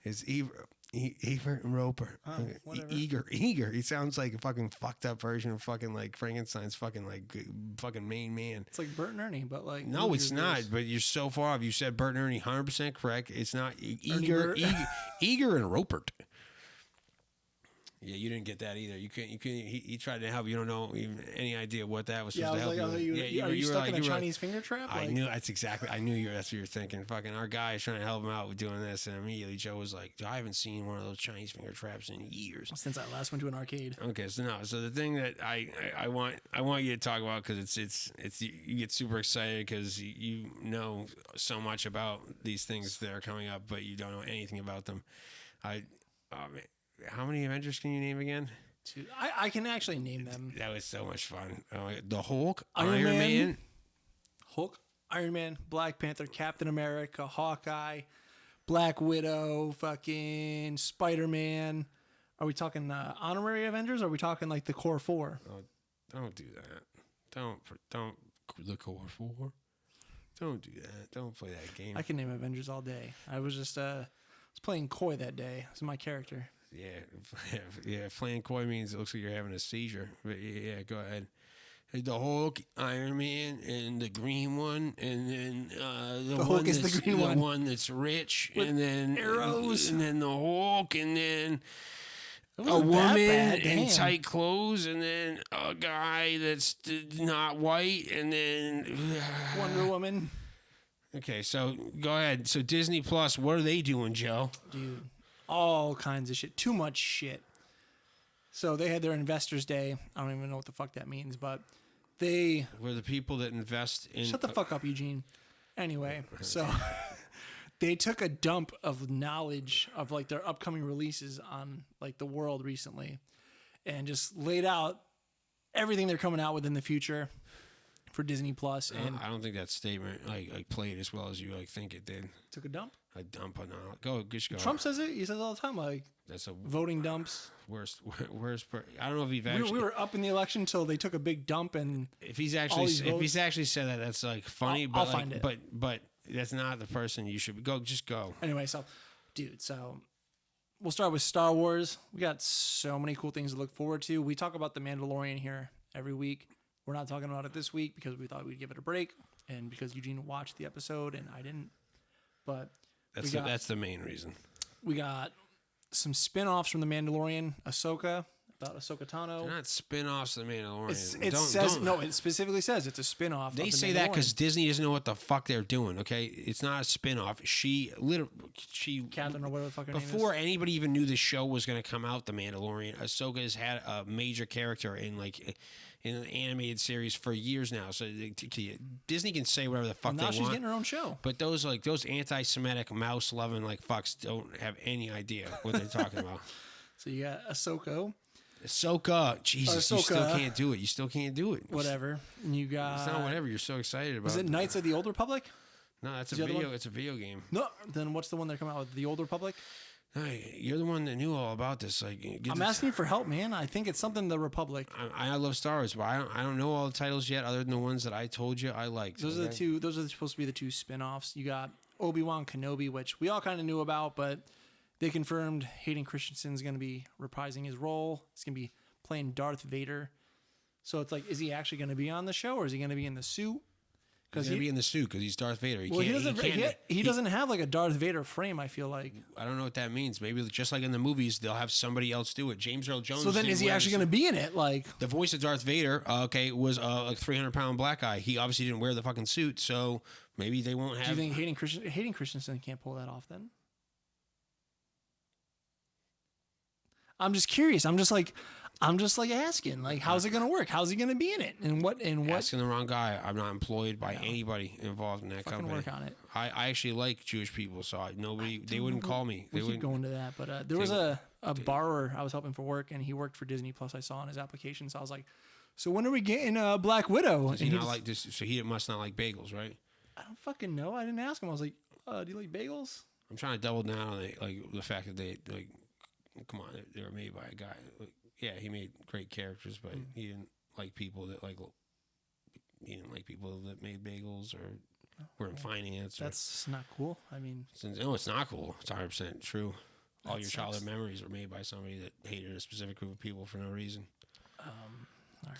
It's Ebert and Roper. Oh, whatever. Eager. He sounds like a fucking fucked up version of fucking like Frankenstein's fucking main man. It's like Bert and Ernie, but like No, it's not. But you're so far off. You said Bert and Ernie, 100% correct. It's not Eager and Ropert. Yeah, you didn't get that either. You couldn't. He tried to help. You don't know even any idea what that was supposed to help you. Are you stuck in a Chinese finger trap? I knew that's exactly. I knew that's what you're thinking. Fucking our guy is trying to help him out with doing this, and immediately Joe was like, "I haven't seen one of those Chinese finger traps in years Since I last went to an arcade. Okay, so no. So the thing that I want you to talk about, because it's you get super excited because you know so much about these things that are coming up, but you don't know anything about them. How many Avengers can you name again? I can actually name them. That was so much fun. The Hulk, Iron Man, Hulk, Iron Man, Black Panther, Captain America, Hawkeye, Black Widow, fucking Spider-Man. Are we talking honorary Avengers? Or are we talking like the core four? Oh, don't do that. Don't the core four. Don't do that. Don't play that game. I can name Avengers all day. I was just was playing coy that day. It's my character. Yeah. Playing coy means it looks like you're having a seizure. But yeah, go ahead. the Hulk, Iron Man, and the green one, and then the Hulk one is that's the green one. one that's rich, With and then arrows. and then the Hulk, and then a wasn't that woman bad, in damn. tight clothes, and then a guy that's not white, and then Wonder Woman. Okay, so go ahead. So Disney Plus, what are they doing, Joe? Dude, all kinds of shit. Too much shit. So they had their Investors Day. I don't even know what the fuck that means, but they... We're the people that invest in... Shut the fuck up, Eugene. Anyway, so they took a dump of knowledge of like their upcoming releases on like the world recently and just laid out everything they're coming out with in the future for Disney Plus, and I don't think that statement like played as well as you like think it did. took a dump. A dump on go. Just go. Trump says it. He says it all the time, like That's a voting dumps. worst. I don't know if he's actually. We were up in the election until they took a big dump, and If he's all actually these if he's votes- actually said that, that's like funny. I'll but like, find it. But that's not the person you should go. Just go. anyway, so dude, so we'll start with Star Wars. We got so many cool things to look forward to. We talk about The Mandalorian here every week. We're not talking about it this week because we thought we'd give it a break and because Eugene watched the episode and I didn't. But That's the main reason. we got some spin-offs from The Mandalorian, Ahsoka, about Ahsoka Tano. They're not spin-offs of the Mandalorian. It specifically says it's a spin-off. They of the say that because Mandalorian. Disney doesn't know what the fuck they're doing. Okay, it's not a spin-off. She Captain or whatever the fuck her before name is. anybody even knew the show was going to come out, The Mandalorian, Ahsoka has had a major character in an animated series for years now. So Disney can say whatever the fuck Now they she's want. getting her own show. But those anti-Semitic mouse-loving fucks don't have any idea what they're talking about. So you got Ahsoka, Ahsoka, Jesus, you still Ahsoka. can't do it. You still can't do it. whatever. And you got... It's not whatever. You're so excited about. Is it Knights of the Old Republic? No, that's a the other video. one? It's a video game. No. Then what's the one they're coming out with? The Old Republic? Hey, you're the one that knew all about this. I'm asking you for help, man. I think it's something the Republic. I love Star Wars, but I don't know all the titles yet, other than the ones that I told you I liked. Those are the two. Those are supposed to be the two spin-offs. You got Obi-Wan Kenobi, which we all kind of knew about, but they confirmed Hayden Christensen's going to be reprising his role. He's going to be playing Darth Vader. So it's like, is he actually going to be on the show, or is he going to be in the suit? He's gonna be in the suit because he's Darth Vader. He doesn't have like a Darth Vader frame. I feel like. I don't know what that means. Maybe just like in the movies, they'll have somebody else do it. James Earl Jones. So then, is he actually going to be in it? Like the voice of Darth Vader? Was like 300-pound black guy. He obviously didn't wear the fucking suit, so maybe they won't have. do you think Hayden Christensen can't pull that off? Then I'm just curious. I'm just like asking, like, how's it going to work? How's he going to be in it? And what? Asking the wrong guy. I'm not employed by anybody involved in that Fucking company. work on it. I actually like Jewish people, so they wouldn't call me. We They keep wouldn't. going to that, but there was a borrower I was helping for work, and he worked for Disney Plus. I saw on his application, so I was like, "So when are we getting Black Widow?" Does he not like this? So he must not like bagels, right? I don't fucking know. I didn't ask him. I was like, "Do you like bagels?" I'm trying to double down on the fact that they come on, they were made by a guy. Yeah, he made great characters, but he didn't like people that he didn't like people that made bagels or were in finance. That's not cool. I mean, No, it's not cool. It's 100% true. All That your sucks. childhood memories were made by somebody that hated a specific group of people for no reason. all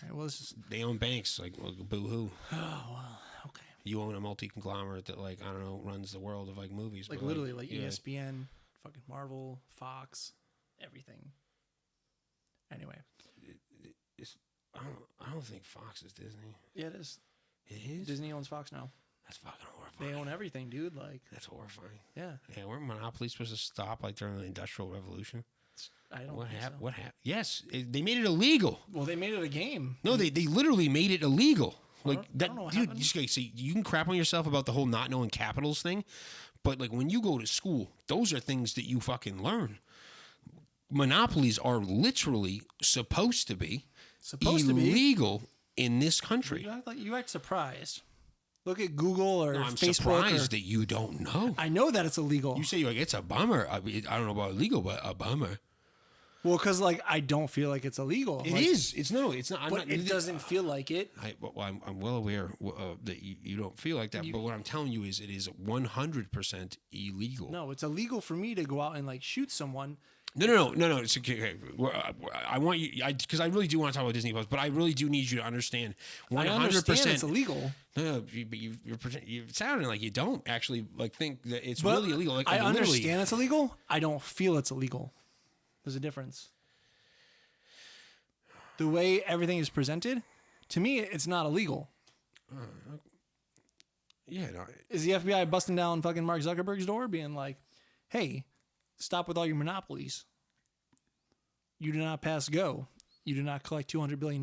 right. Well, this is They own banks, boo-hoo. okay. You own a multi-conglomerate that, I don't know, runs the world of, movies. Like but, literally, like yeah. ESPN, fucking Marvel, Fox, everything. Anyway, I don't think Fox is Disney. yeah, it is. It is? Disney owns Fox now. That's fucking horrifying. They own everything, dude. Like, That's horrifying. yeah, Yeah, weren't monopolies supposed to stop during the Industrial Revolution? I don't. What think happened? so. What happened? Yes, they made it illegal. Well, they made it a game. No, they literally made it illegal. I don't know what dude. happened. See, you can crap on yourself about the whole not knowing capitals thing, but when you go to school, those are things that you fucking learn. Monopolies are literally supposed to be illegal in this country. You act surprised. Look at Google or No, I'm Facebook. surprised that you don't know. I know that it's illegal. You say it's a bummer. I don't know about illegal, but a bummer. Well, because I don't feel like it's illegal. It is. It's no. It's not. But it doesn't feel like it. I'm well aware that you don't feel like that. But what I'm telling you is it is 100% illegal. No, it's illegal for me to go out and shoot someone No. It's okay. I want you, because I really do want to talk about Disney Plus, but I really do need you to understand 100%. I understand it's illegal. No, but you're sounding like you don't actually like think that it's But really illegal. Like, I literally- understand it's illegal. I don't feel it's illegal. There's a difference. The way everything is presented, to me, it's not illegal. Yeah, no, Is the FBI busting down fucking Mark Zuckerberg's door, being like, "Hey, stop with all your monopolies. You do not pass go. You do not collect $200 billion.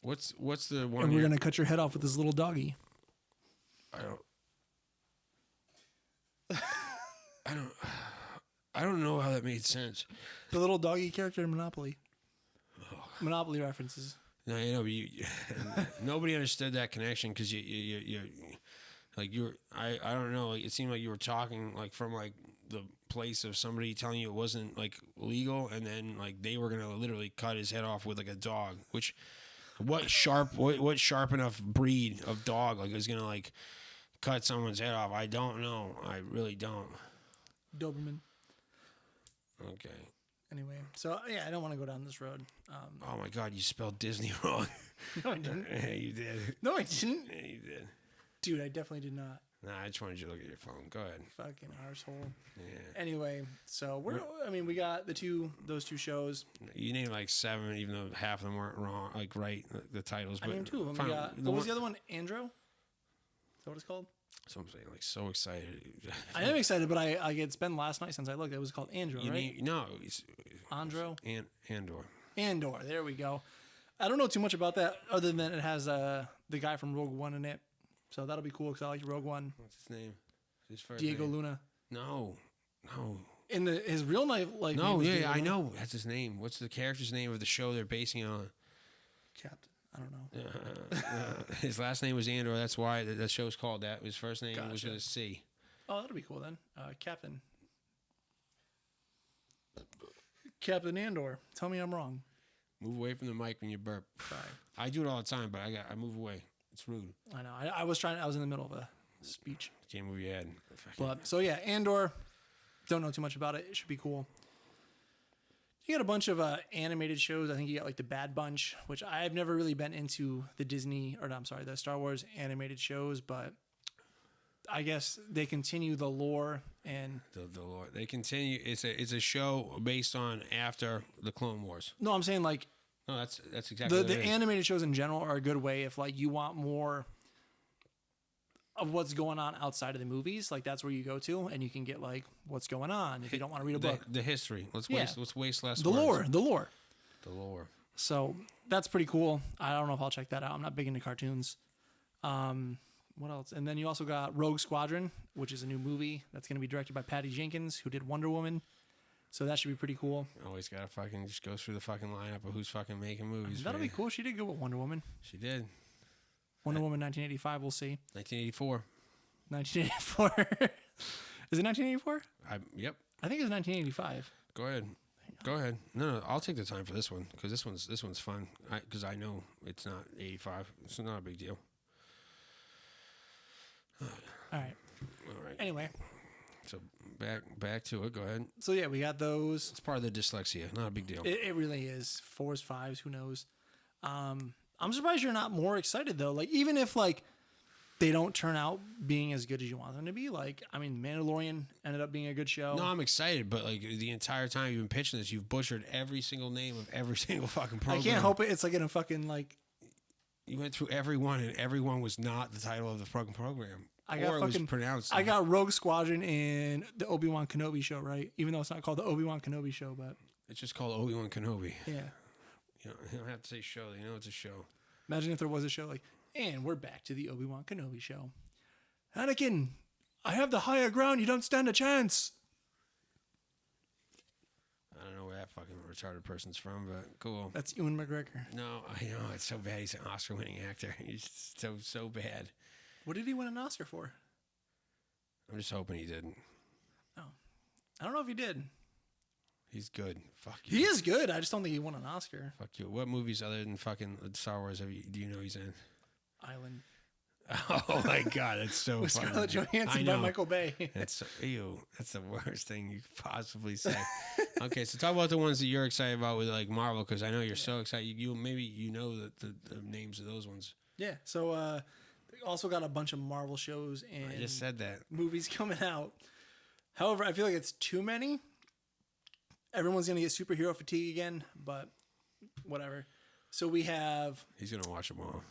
what's the one? And we're going to cut your head off with this little doggy." I don't know how that made sense. The little doggy character in Monopoly. Monopoly references. No, you know, nobody understood that connection because you like you were. I don't know. Like, it seemed like you were talking like from like the place of somebody telling you it wasn't like legal, and then like they were gonna literally cut his head off with like a dog. Which what sharp enough breed of dog like is gonna like cut someone's head off? I don't know. I really don't. Doberman. Okay. Anyway, so yeah, I don't want to go down this road. Oh my God, you spelled Disney wrong. No, I didn't. Yeah, you did. No, I didn't. Yeah, you did. Dude, I definitely did not. Nah, I just wanted you to look at your phone. Go ahead. Fucking arsehole. Yeah. Anyway, so we got those two shows. You named like 7, even though half of them weren't wrong, like right, the titles. I But named 2 of them. fine, We got, what was the other one? Andro? Is that what it's called? So I'm saying, like, so excited. I am excited, but it's been last night since I looked. It was called Andro, right? No, it's Andro? Andor. Andor. There we go. I don't know too much about that other than it has the guy from Rogue One in it. So that'll be cool because I like Rogue One. What's his name? His first Diego name? Luna. No. In his real life, like No, name was yeah, Diego I Luna. know. That's his name. What's the character's name of the show they're basing it on? Captain. I don't know. His last name was Andor. That's why that show's called that. His first name was Gotcha. with a C. Oh, that'll be cool then. Captain. Captain Andor. Tell me I'm wrong. Move away from the mic when you burp. Sorry. I do it all the time, but I move away. It's rude. I know. I was in the middle of a speech. Can't move your head. But so yeah, Andor. Don't know too much about it. It should be cool. You got a bunch of animated shows. I think you got like the Bad Bunch, which I've never really been into the Star Wars animated shows, but I guess they continue the lore and the lore. They continue. It's a show based on after the Clone Wars. no, I'm saying like No, that's exactly what the it is. animated shows in general are a good way if like you want more of what's going on outside of the movies. Like that's where you go to, and you can get like what's going on if you don't want to read a book. The history. Let's Yeah. waste less. The words. lore. The lore. So that's pretty cool. I don't know if I'll check that out. I'm not big into cartoons. What else? And then you also got Rogue Squadron, which is a new movie that's going to be directed by Patty Jenkins, who did Wonder Woman. So that should be pretty cool. Always gotta fucking just go through the fucking lineup of who's fucking making movies. That'll man. be cool. She did good with Wonder Woman. She did. Wonder Woman 1985. We'll see. 1984. 1984. Is it 1984? Yep. I think it's 1985. Go ahead. Go ahead. No, I'll take the time for this one because this one's fun. Because I know it's not 85. It's not a big deal. All right. All right. Anyway, So back to it. Go ahead. so yeah, we got those. It's part of the dyslexia. Not a big deal. It really is. 4s, 5s, who knows? I'm surprised you're not more excited though. Like even if like they don't turn out being as good as you want them to be, like I mean, Mandalorian ended up being a good show. No, I'm excited, but like the entire time you've been pitching this, you've butchered every single name of every single fucking program. I can't help it. It's like in a fucking like. You went through everyone, and everyone was not the title of the fucking program. I got or it fucking was pronounced. I got Rogue Squadron in the Obi-Wan Kenobi show, right? Even though it's not called the Obi-Wan Kenobi show, but It's just called Obi-Wan Kenobi. yeah. You don't have to say show. You know it's a show. Imagine if there was a show like, and we're back to the Obi-Wan Kenobi show. Anakin, I have the higher ground. You don't stand a chance. I don't know where that fucking retarded person's from, but cool. That's Ewan McGregor. No, I know it's so bad. He's an Oscar-winning actor. He's so bad. What did he win an Oscar for? I'm just hoping he didn't. Oh, I don't know if he did. He's good. Fuck you. He is good. I just don't think he won an Oscar. Fuck you. What movies other than fucking Star Wars do you know he's in? Island. Oh my God, that's so with funny. Scarlett I Johansson by know. Michael Bay. That's ew. That's the worst thing you could possibly say. Okay, so talk about the ones that you're excited about with like Marvel, because I know you're so excited. You maybe you know the names of those ones. Yeah. So we also got a bunch of Marvel shows and I just said that. movies coming out. However, I feel like it's too many. Everyone's gonna get superhero fatigue again, but whatever. So we have He's gonna watch them all.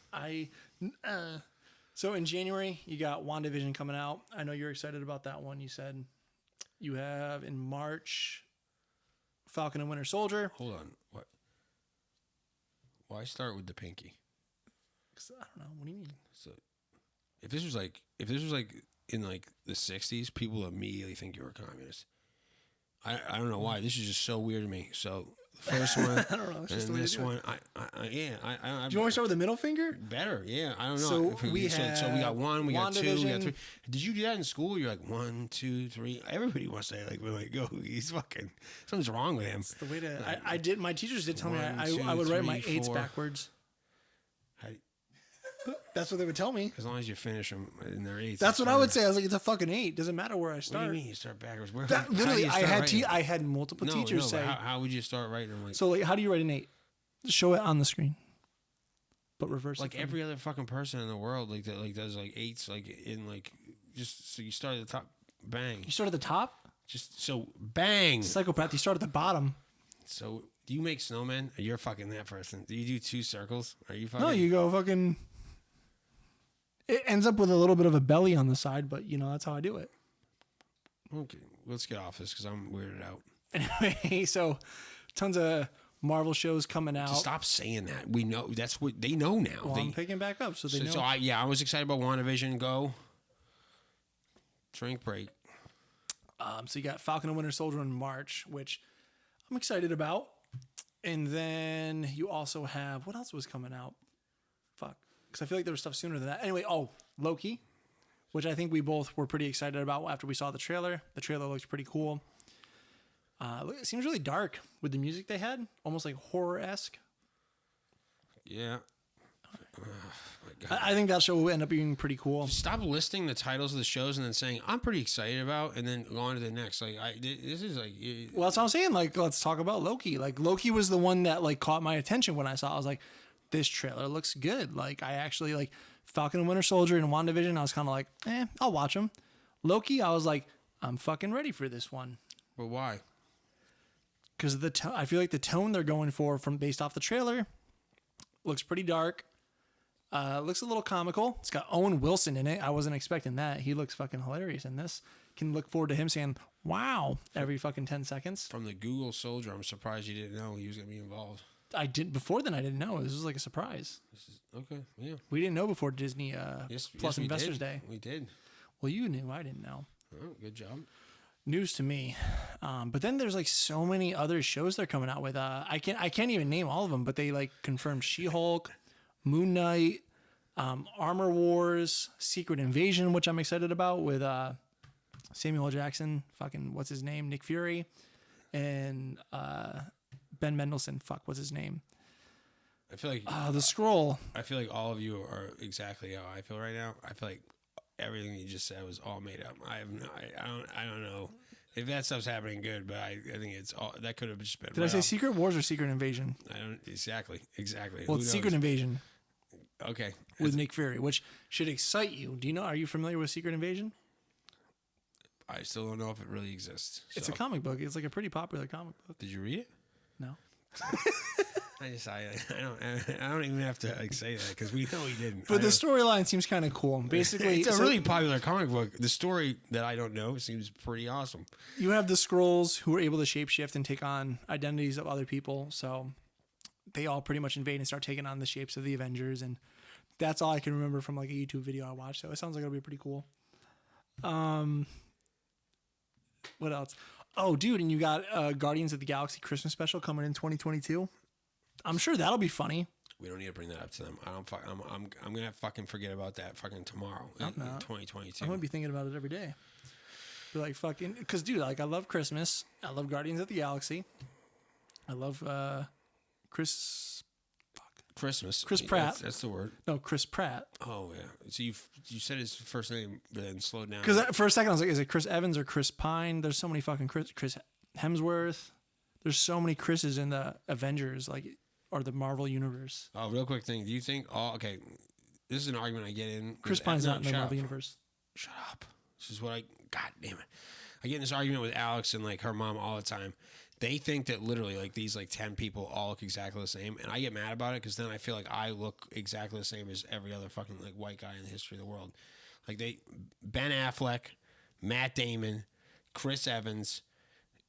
So in January you got WandaVision coming out. I know you're excited about that one. You said you have in March Falcon and Winter Soldier. Hold on. What? Why start with the pinky? 'Cause I don't know. What do you mean? So, if this was like in like the '60s, people immediately think you're a communist. I don't know why. This is just so weird to me. So the first one, I don't know. It's just the and way this to do it. one, I Do you want me to start with the middle finger? better. Yeah, I don't know. So If we so we got have one, we got two, we got WandaVision. three. Did you do that in school? You're like 1, 2, 3. Everybody wants to like, we're like, go. He's fucking something's wrong with him. It's the way to. I did. My teachers did tell me One, I two, would write my three, eights four. backwards. How- That's what they would tell me. As long as you finish them in their eights. That's what I would say. I was like, it's a fucking 8. Doesn't matter where I What do start. you mean you start backwards? Where, That, how do literally, you I start had writing? I had multiple teachers but say. how would you start writing them? Like, So like, how do you write an 8? Show it on the screen, but reverse like it. every other fucking person in the world, like that, like does like eights, like in like just so you start at the top, bang, You start at the top. just so bang. Psychopath. You start at the bottom. So do you make snowmen? You're fucking that person. Do you do 2 circles? Are you fucking? No, you go fucking. It ends up with a little bit of a belly on the side, but you know that's how I do it. Okay, let's get off this because I'm weirded out. Anyway, so tons of Marvel shows coming out. Just stop saying that. We know that's what they know now. Well, they, I'm picking back up, so they know. so I was excited about WandaVision. Go. Drink break. So you got Falcon and Winter Soldier in March, which I'm excited about. And then you also have, what else was coming out? Fuck. Because I feel like there was stuff sooner than that. Anyway, Loki, which I think we both were pretty excited about after we saw the trailer. The trailer looks pretty cool. It seems really dark with the music they had, almost like horror-esque. Yeah. My God. I think that show will end up being pretty cool. Stop listing the titles of the shows and then saying I'm pretty excited about, and then go on to the next. Like this is like Well, that's what I'm saying. Like, let's talk about Loki. Like, Loki was the one that like caught my attention when I saw it. I was like, this trailer looks good. Like, I actually like Falcon and Winter Soldier and WandaVision. I was kind of like, I'll watch them. Loki, I was like, I'm fucking ready for this one. But why? Because I feel like the tone they're going for from based off the trailer looks pretty dark. Looks a little comical. It's got Owen Wilson in it. I wasn't expecting that. He looks fucking hilarious in this. Can look forward to him saying "wow" every fucking 10 seconds. From the Google Soldier, I'm surprised you didn't know he was gonna be involved. I did before then. I didn't know. This was like a surprise. This is okay. Yeah. We didn't know before Disney Plus we Investors did. Day. We did. Well, you knew. I didn't know. Oh, good job. News to me. But then there's like so many other shows they're coming out with. I can't even name all of them, but they like confirmed She-Hulk, Moon Knight, Armor Wars, Secret Invasion, which I'm excited about with Samuel L. Jackson, fucking what's his name, Nick Fury, and Ben Mendelsohn. Fuck, what's his name? I feel like The Scroll. I feel like all of you are exactly how I feel right now. I feel like everything you just said was all made up. I don't know if that stuff's happening good, but I think it's all that could have just been. Did I say Secret Wars or Secret Invasion? I don't exactly. Well, Who it's Secret knows? Invasion Okay. with Nick Fury, which should excite you. Do you know? Are you familiar with Secret Invasion? I still don't know if it really exists. It's so. a comic book. It's like a pretty popular comic book. Did you read it? No. I don't even have to like say that because we know he didn't. But the storyline seems kind of cool. Basically, it's a so really popular comic book. The story that I don't know seems pretty awesome. you have the Skrulls who are able to shapeshift and take on identities of other people. So they all pretty much invade and start taking on the shapes of the Avengers. And that's all I can remember from like a YouTube video I watched. So it sounds like it'll be pretty cool. What else? Oh, dude, and you got Guardians of the Galaxy Christmas special coming in 2022. I'm sure that'll be funny. We don't need to bring that up to them. I'm gonna fucking forget about that fucking tomorrow in not. 2022. I'm gonna be thinking about it every day. Be like fucking, cause dude, like I love Christmas. I love Guardians of the Galaxy. I love Christmas. Chris Pratt. That's the word. No, Chris Pratt. Oh yeah. So you said his first name, but then slowed down. Because for a second I was like, is it Chris Evans or Chris Pine? There's so many fucking Chris Hemsworth. There's so many Chris's in the Avengers, like, or the Marvel universe. Oh, real quick thing. Do you think? Oh, okay. This is an argument I get in. Chris Pine's not in the Marvel universe. Shut up. This is what I. God damn it. I get in this argument with Alex and like her mom all the time. They think that literally like these like 10 people all look exactly the same, and I get mad about it because then I feel like I look exactly the same as every other fucking like white guy in the history of the world. Like Ben Affleck, Matt Damon, Chris Evans,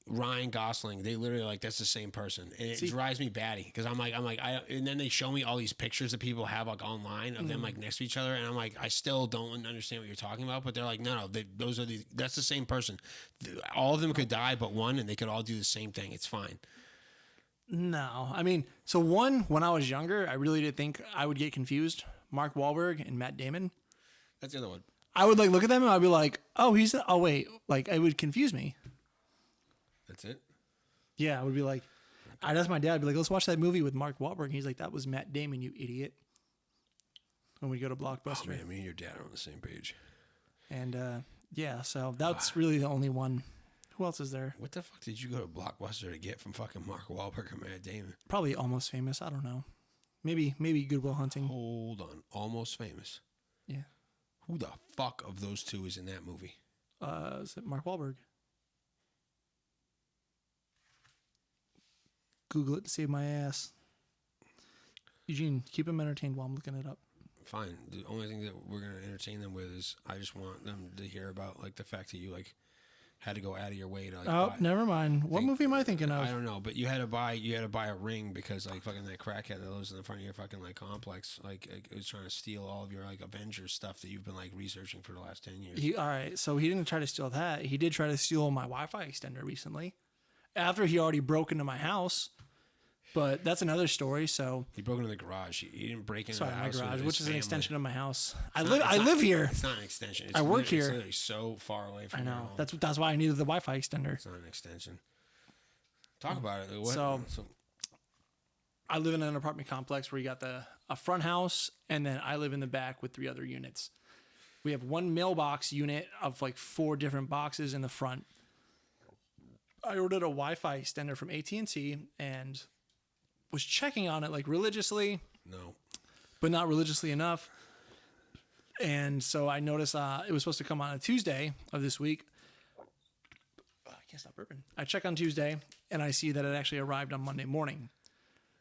Ryan Gosling, they literally like that's the same person, and it drives me batty because I'm like and then they show me all these pictures that people have like online of them like next to each other, and I'm like I still don't understand what you're talking about, but they're like no, that's the same person. All of them could die but one, and they could all do the same thing. It's fine. No, I mean, so one, when I was younger, I really did think I would get confused. Mark Wahlberg and Matt Damon. That's the other one. I would like look at them and I'd be like, oh, wait, like it would confuse me. That's it? Yeah, I would be like, I'd ask my dad, I'd be like, let's watch that movie with Mark Wahlberg. And he's like, that was Matt Damon, you idiot. When we go to Blockbuster. Oh, man, me and your dad are on the same page. And, yeah, so that's really the only one. Who else is there? What the fuck did you go to Blockbuster to get from fucking Mark Wahlberg and Matt Damon? Probably Almost Famous. I don't know. Maybe Good Will Hunting. Hold on. Almost Famous. Yeah. Who the fuck of those two is in that movie? Is it Mark Wahlberg? Google it to save my ass. Eugene, keep him entertained while I'm looking it up. Fine. The only thing that we're going to entertain them with is I just want them to hear about like the fact that you like had to go out of your way to like buy. Never mind. What movie am I thinking of? I don't know, but you had to buy a ring because like fucking that crackhead that lives in the front of your fucking like complex like it was trying to steal all of your like Avengers stuff that you've been like researching for the last 10 years. All right, so he didn't try to steal that. He did try to steal my Wi-Fi extender recently. After he already broke into my house. But that's another story. So he broke into the garage. He didn't break into the house. My garage, which is an extension of my house. I live live here. It's not an extension. I work here. It's literally so far away from. I know. Your home. That's why I needed the Wi-Fi extender. It's not an extension. Talk about it. So I live in an apartment complex where you got a front house, and then I live in the back with 3 other units. We have one mailbox unit of like 4 different boxes in the front. I ordered a Wi-Fi extender from AT&T and was checking on it like religiously. No. But not religiously enough. And so I noticed it was supposed to come on a Tuesday of this week. I can't stop burping. I check on Tuesday and I see that it actually arrived on Monday morning.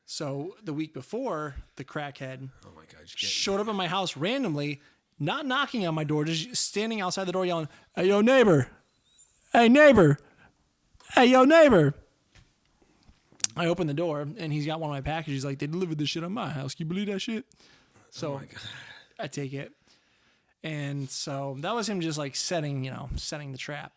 So the week before, the crackhead showed up at my house randomly, not knocking on my door, just standing outside the door yelling, "Hey, yo, neighbor. Hey, neighbor. Hey, yo, neighbor." I open the door and he's got one of my packages. He's like, "They delivered this shit on my house. Can you believe that shit?" So I take it. And so that was him just like setting the trap.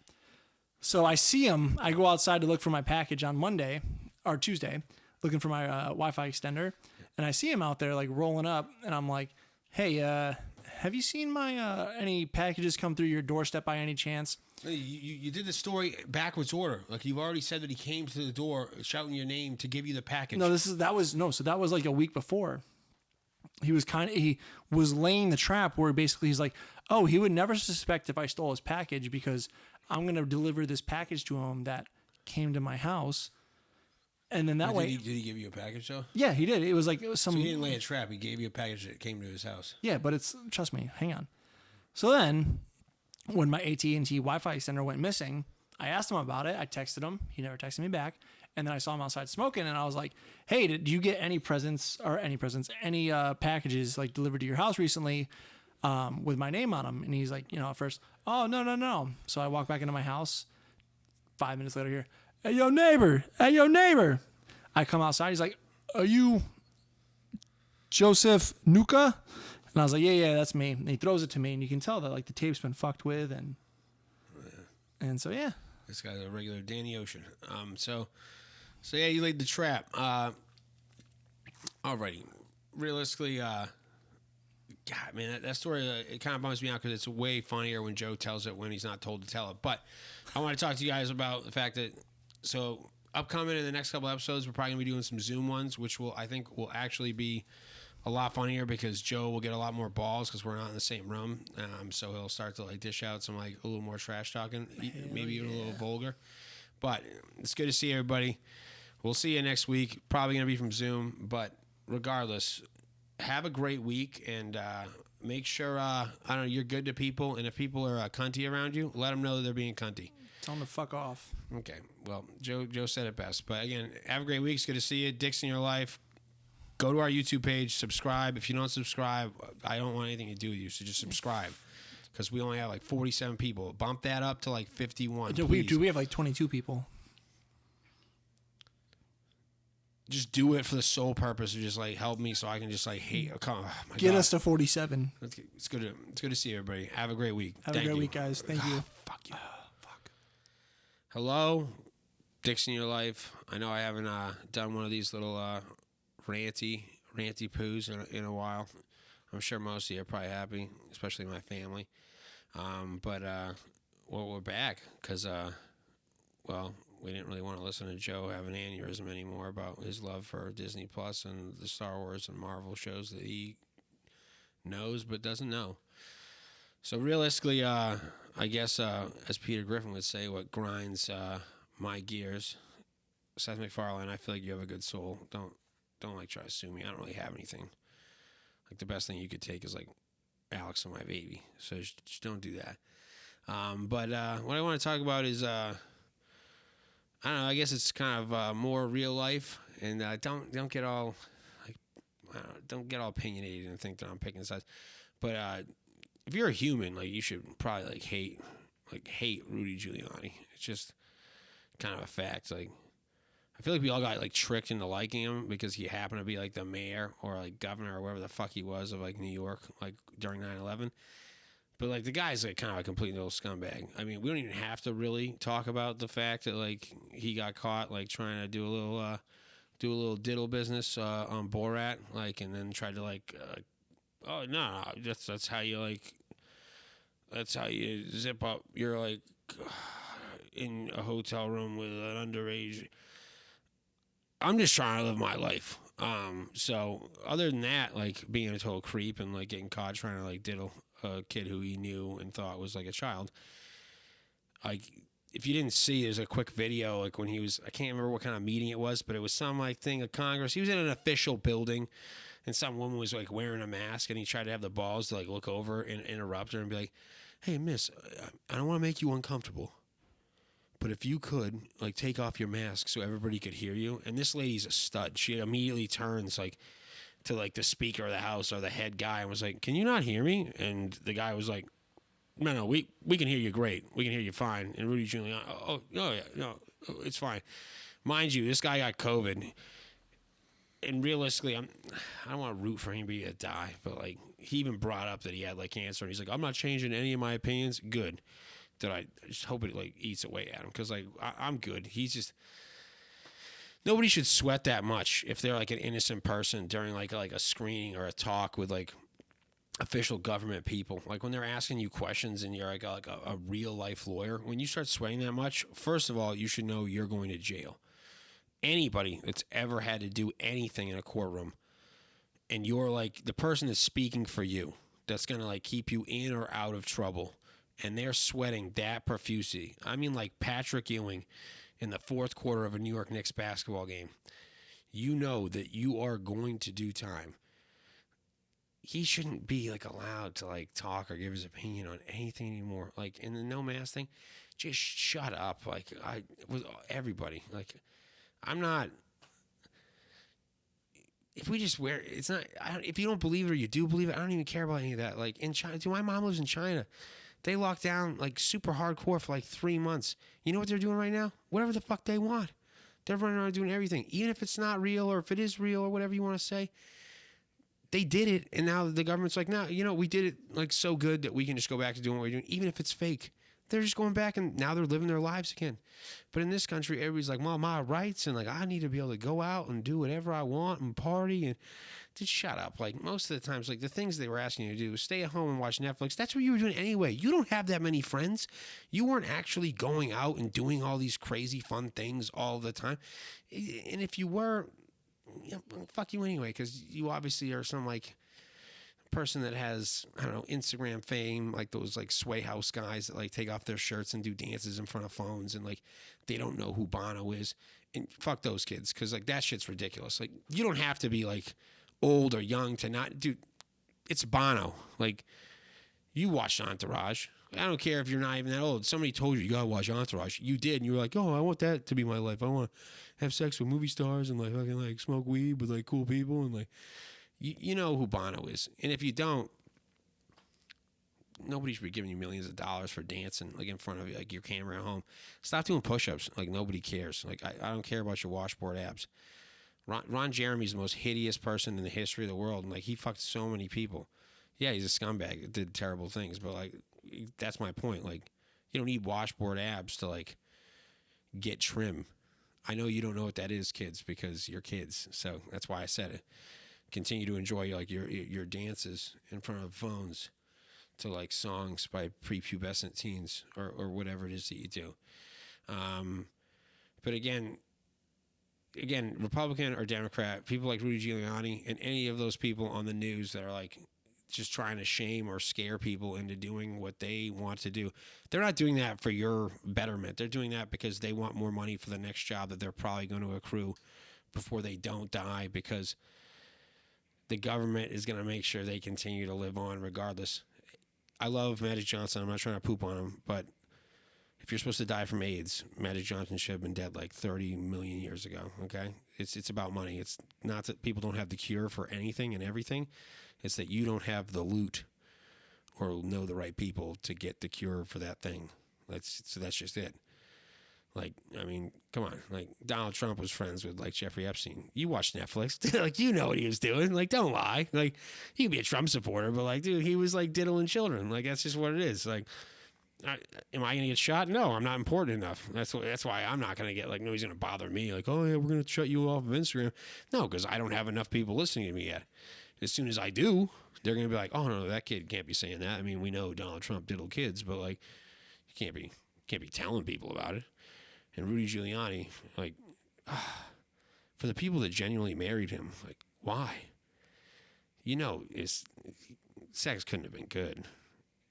So I see him. I go outside to look for my package on Monday or Tuesday, looking for my Wi-Fi extender. And I see him out there like rolling up. And I'm like, "Hey, have you seen my any packages come through your doorstep by any chance?" You did the story backwards order. Like you've already said that he came to the door shouting your name to give you the package. No, so that was like a week before. He was laying the trap where basically he's like, "Oh, he would never suspect if I stole his package because I'm going to deliver this package to him that came to my house." And then that way... Did he give you a package, though? Yeah, he did. It was like some... So he didn't lay a trap. He gave you a package that came to his house. Yeah, but trust me, hang on. So then, when my AT&T Wi-Fi extender went missing, I asked him about it. I texted him. He never texted me back. And then I saw him outside smoking, and I was like, "Hey, did you get any packages like delivered to your house recently with my name on them?" And he's like, at first, "Oh, no." So I walk back into my house. 5 minutes later here, "Hey, yo, neighbor. Hey, yo, neighbor." I come outside. He's like, "Are you Joseph Nuka?" And I was like, yeah, that's me. And he throws it to me, and you can tell that like the tape's been fucked with, and so yeah. This guy's a regular Danny Ocean. So yeah, you laid the trap. Alrighty. Realistically, God, man, that story it kind of bums me out because it's way funnier when Joe tells it when he's not told to tell it. But I want to talk to you guys about the fact that upcoming in the next couple episodes, we're probably gonna be doing some Zoom ones, which I think will actually be a lot funnier because Joe will get a lot more balls because we're not in the same room. So he'll start to like dish out some like a little more trash talking, maybe even a little vulgar. But it's good to see everybody. We'll see you next week. Probably going to be from Zoom. But regardless, have a great week and make sure I don't know, you're good to people. And if people are cunty around you, let them know that they're being cunty. Tell them to fuck off. Okay. Well, Joe said it best. But again, have a great week. It's good to see you. Dicks in your life. Go to our YouTube page. Subscribe. If you don't subscribe, I don't want anything to do with you. So just subscribe. Because we only have like 47 people. Bump that up to like 51. We have like 22 people. Just do it for the sole purpose of just like help me so I can just like hate. Get us to 47. It's good to see everybody. Have a great week. Have a great week, guys. Thank you. Fuck you. Fuck. Hello, Dicks in your life. I know I haven't done one of these little ranty poos in a while. I'm sure most of you are probably happy, especially my family. But we're back because we didn't really want to listen to Joe have an aneurysm anymore about his love for Disney Plus and the Star Wars and Marvel shows that he knows but doesn't know. So realistically, I guess as Peter Griffin would say, what grinds my gears, Seth MacFarlane, I feel like you have a good soul. Don't like try to sue me. I don't really have anything. Like the best thing you could take is like Alex and my baby. So just don't do that. But what I want to talk about is I don't know. I guess it's kind of more real life, and don't get all like don't get all opinionated and think that I'm picking sides. But if you're a human, like you should probably hate Rudy Giuliani. It's just kind of a fact. Like I feel like we all got like tricked into liking him because he happened to be like the mayor or like governor or whatever the fuck he was of like New York, like during 9/11. But like the guy's like kind of a complete little scumbag. I mean, we don't even have to really talk about the fact that like he got caught like trying to do a little diddle business on Borat, like, and then tried to like, oh no, that's how you zip up. You're like in a hotel room with an underage. I'm just trying to live my life. So other than that, like being a total creep and like getting caught trying to like diddle a kid who he knew and thought was like a child. Like if you didn't see, there's a quick video like when he was, I can't remember what kind of meeting it was, but it was some like thing of Congress. He was in an official building and some woman was like wearing a mask and he tried to have the balls to like look over and interrupt her and be like, hey miss, I don't want to make you uncomfortable, but if you could like take off your mask so everybody could hear you. And this lady's a stud. She immediately turns like to like the speaker of the house or the head guy and was like, can you not hear me? And the guy was like, no, we can hear you great. We can hear you fine. And Rudy Giuliani, oh yeah, no, it's fine. Mind you, this guy got COVID. And realistically, I don't want to root for anybody to die, but like he even brought up that he had like cancer. And he's like, I'm not changing any of my opinions. Good. That I just hope it like eats away at him because like I'm good. He's just nobody should sweat that much if they're like an innocent person during like a screening or a talk with like official government people. Like when they're asking you questions and you're like a real life lawyer, when you start sweating that much, first of all, you should know you're going to jail. Anybody that's ever had to do anything in a courtroom and you're like the person that's speaking for you, that's going to like keep you in or out of trouble, and they're sweating that profusely. I mean like Patrick Ewing in the fourth quarter of a New York Knicks basketball game, you know that you are going to do time. He shouldn't be like allowed to like talk or give his opinion on anything anymore. Like in the no mask thing, just shut up. Like with everybody, like I'm not. If we just wear, it's not. If you don't believe it or you do believe it, I don't even care about any of that. Like in China, my mom lives in China. They locked down like super hardcore for like 3 months. You know what they're doing right now? Whatever the fuck they want. They're running around doing everything. Even if it's not real or if it is real or whatever you want to say. They did it. And now the government's like, no, we did it like so good that we can just go back to doing what we're doing. Even if it's fake. They're just going back and now they're living their lives again. But in this country, everybody's like, well, my rights and like I need to be able to go out and do whatever I want and party and just shut up. Like most of the times, like the things they were asking you to do is stay at home and watch Netflix. That's what you were doing anyway. You don't have that many friends. You weren't actually going out and doing all these crazy fun things all the time. And if you were, yeah, fuck you anyway, because you obviously are some like person that has, I don't know, Instagram fame, like those like Sway House guys that like take off their shirts and do dances in front of phones, and like they don't know who Bono is. And fuck those kids, because like that shit's ridiculous. Like you don't have to be like old or young to not, dude. It's Bono. Like you watched Entourage. I don't care if you're not even that old. Somebody told you gotta watch Entourage. You did, and you were like, oh, I want that to be my life. I want to have sex with movie stars and like fucking like smoke weed with like cool people, and like you know who Bono is. And if you don't, nobody should be giving you millions of dollars for dancing like in front of like your camera at home. Stop doing push-ups. Like nobody cares. Like I don't care about your washboard abs. Ron Jeremy's the most hideous person in the history of the world, and like he fucked so many people. Yeah, he's a scumbag that did terrible things, but like that's my point. Like you don't need washboard abs to like get trim. I know you don't know what that is, kids, because you're kids. So that's why I said it. Continue to enjoy like your dances in front of phones to like songs by prepubescent teens or whatever it is that you do. But again, Republican or Democrat, people like Rudy Giuliani and any of those people on the news that are like just trying to shame or scare people into doing what they want to do. They're not doing that for your betterment. They're doing that because they want more money for the next job that they're probably going to accrue before they don't die, because the government is going to make sure they continue to live on regardless. I love Magic Johnson. I'm not trying to poop on him, but if you're supposed to die from AIDS, Magic Johnson should have been dead like 30 million years ago, okay? It's about money. It's not that people don't have the cure for anything and everything. It's that you don't have the loot or know the right people to get the cure for that thing. So that's just it. Like, I mean, come on. Like, Donald Trump was friends with, like, Jeffrey Epstein. You watch Netflix. Like, you know what he was doing. Like, don't lie. Like, he could be a Trump supporter, but, like, dude, he was, like, diddling children. Like, that's just what it is. Like, am I going to get shot? No, I'm not important enough. That's why I'm not going to get, like, nobody's going to bother me. Like, oh, yeah, we're going to shut you off of Instagram. No, because I don't have enough people listening to me yet. As soon as I do, they're going to be like, oh, no, that kid can't be saying that. I mean, we know Donald Trump diddled kids, but, like, you can't be telling people about it. And Rudy Giuliani, like, for the people that genuinely married him, like, why? You know, sex couldn't have been good.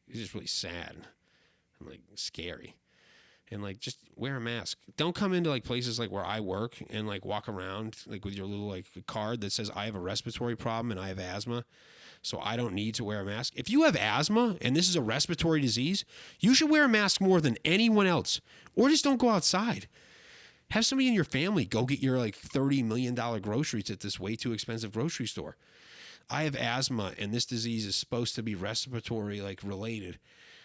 It's just really sad and, like, scary. And, like, just wear a mask. Don't come into, like, places, like, where I work and, like, walk around, like, with your little, like, card that says I have a respiratory problem and I have asthma, so I don't need to wear a mask. If you have asthma and this is a respiratory disease, you should wear a mask more than anyone else. Or just don't go outside. Have somebody in your family go get your like $30 million groceries at this way too expensive grocery store. I have asthma and this disease is supposed to be respiratory like related.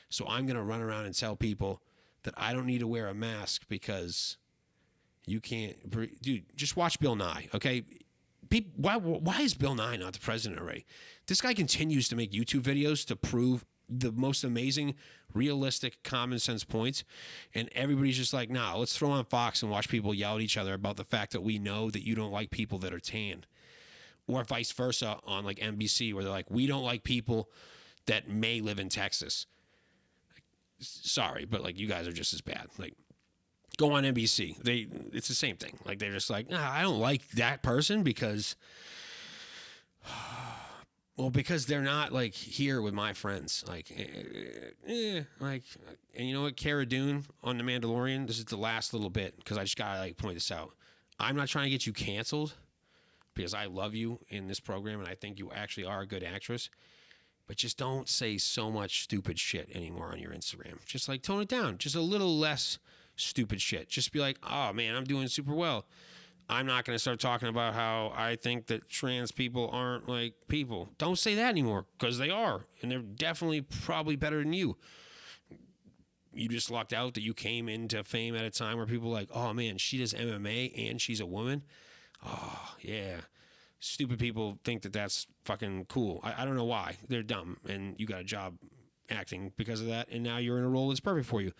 So I'm going to run around and tell people that I don't need to wear a mask because you can't breathe. Dude, just watch Bill Nye, okay? Why is Bill Nye not the president already? This guy continues to make YouTube videos to prove the most amazing, realistic, common sense points. And everybody's just like, nah, let's throw on Fox and watch people yell at each other about the fact that we know that you don't like people that are tan. Or vice versa on like NBC, where they're like, we don't like people that may live in Texas. Sorry, but like you guys are just as bad. Like, go on NBC. It's the same thing. Like they're just like, nah, I don't like that person because well, because they're not like here with my friends. Like, like, and you know what? Cara Dune on The Mandalorian. This is the last little bit because I just gotta like point this out. I'm not trying to get you canceled because I love you in this program and I think you actually are a good actress. But just don't say so much stupid shit anymore on your Instagram. Just like tone it down. Just a little less stupid shit. Just be like, oh man, I'm doing super well. I'm not going to start talking about how I think that trans people aren't like people. Don't say that anymore because they are. And they're definitely probably better than you. You just lucked out that you came into fame at a time where people are like, oh man, she does MMA and she's a woman. Oh, yeah. Stupid people think that that's fucking cool. I don't know why. They're dumb. And you got a job acting because of that. And now you're in a role that's perfect for you.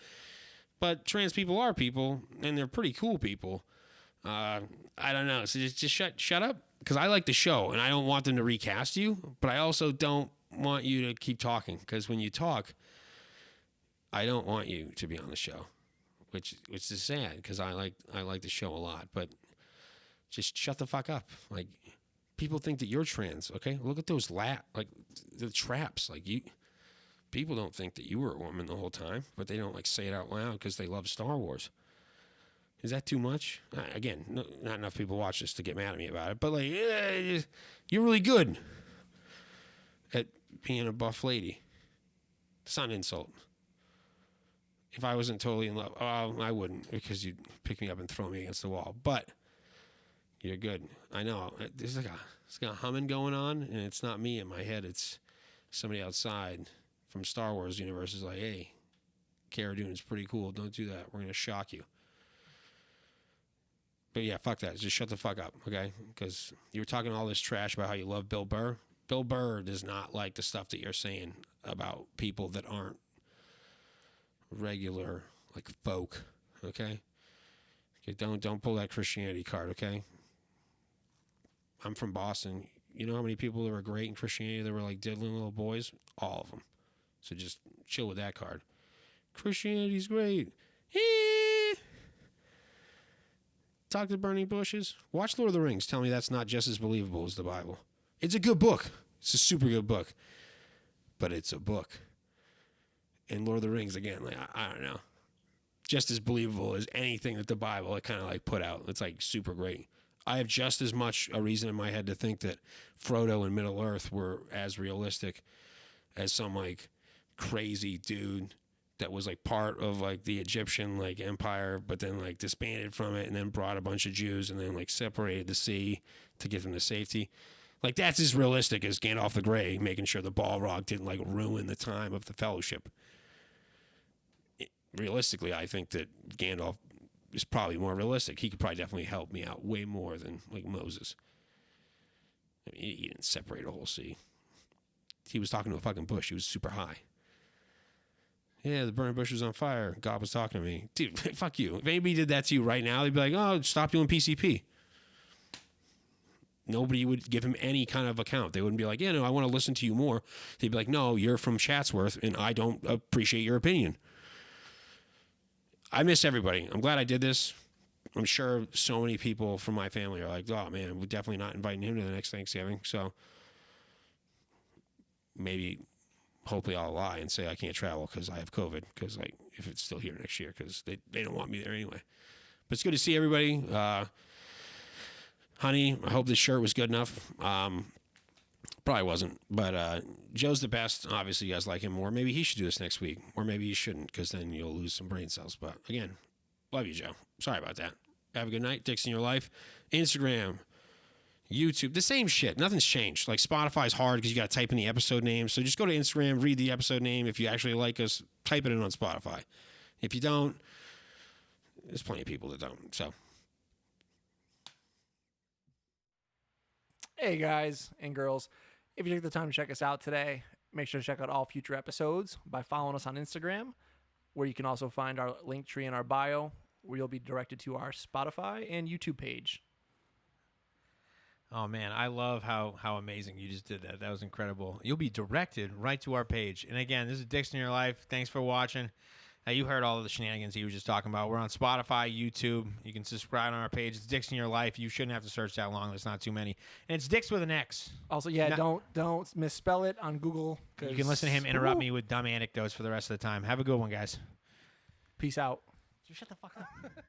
But trans people are people and they're pretty cool people. I don't know. So just shut up because I like the show and I don't want them to recast you, but I also don't want you to keep talking because when you talk, I don't want you to be on the show, which is sad because I like the show a lot. But Just shut the fuck up. Like, people think that you're trans, okay? Look at those the traps. Like, people don't think that you were a woman the whole time, but they don't, like, say it out loud because they love Star Wars. Is that too much? Again, not enough people watch this to get mad at me about it, but, like, you're really good at being a buff lady. It's not an insult. If I wasn't totally in love, I wouldn't, because you'd pick me up and throw me against the wall. But you're good. I know. There's like a humming going on, and it's not me in my head. It's somebody outside from Star Wars universe is like, hey, Cara Dune is pretty cool. Don't do that. We're going to shock you. But yeah, fuck that. Just shut the fuck up, okay? Because you were talking all this trash about how you love Bill Burr. Bill Burr does not like the stuff that you're saying about people that aren't regular, like, folk, okay? Don't pull that Christianity card, okay? I'm from Boston. You know how many people that were great in Christianity that were like diddling little boys? All of them. So just chill with that card. Christianity's great. Talk to burning bushes. Watch Lord of the Rings. Tell me that's not just as believable as the Bible. It's a good book. It's a super good book. But it's a book. And Lord of the Rings, again, like, I don't know. Just as believable as anything that the Bible it kind of like put out. It's like super great. I have just as much a reason in my head to think that Frodo and Middle Earth were as realistic as some like crazy dude that was like part of like the Egyptian like empire, but then like disbanded from it and then brought a bunch of Jews and then like separated the sea to get them to safety. Like, that's as realistic as Gandalf the Grey making sure the Balrog didn't like ruin the time of the Fellowship. Realistically, I think that Gandalf is probably more realistic. He could probably definitely help me out way more than like Moses. I mean, he didn't separate a whole sea. He was talking to a fucking bush. He was super high. Yeah, the burning bush was on fire. God was talking to me. Dude, fuck you. If anybody did that to you right now, they'd be like, oh, stop doing PCP. Nobody would give him any kind of account. They wouldn't be like, yeah, no, I want to listen to you more. They'd be like, no, you're from Chatsworth, and I don't appreciate your opinion. I miss everybody. I'm glad I did this. I'm sure so many people from my family are like, oh, man, we're definitely not inviting him to the next Thanksgiving. So maybe, hopefully I'll lie and say I can't travel because I have COVID, because like if it's still here next year, because they don't want me there anyway. But it's good to see everybody. Honey, I hope this shirt was good enough. Probably wasn't, but Joe's the best. Obviously, you guys like him more. Maybe he should do this next week, or maybe he shouldn't, because then you'll lose some brain cells. But again, love you, Joe. Sorry about that. Have a good night. Dicks in your life. Instagram, YouTube, the same shit. Nothing's changed. Like, Spotify's hard because you got to type in the episode name. So just go to Instagram, read the episode name. If you actually like us, type it in on Spotify. If you don't, there's plenty of people that don't. So. Hey, guys and girls. If you took the time to check us out today, make sure to check out all future episodes by following us on Instagram, where you can also find our link tree in our bio, where you'll be directed to our Spotify and YouTube page. Oh, man, I love how amazing you just did that. That was incredible. You'll be directed right to our page. And again, this is Dicks in Your Life. Thanks for watching. You heard all of the shenanigans he was just talking about. We're on Spotify, YouTube. You can subscribe on our page. It's Dicks in Your Life. You shouldn't have to search that long. There's not too many. And it's Dicks with an X. Also, yeah, don't misspell it on Google. You can listen to him interrupt me with dumb anecdotes for the rest of the time. Have a good one, guys. Peace out. Shut the fuck up.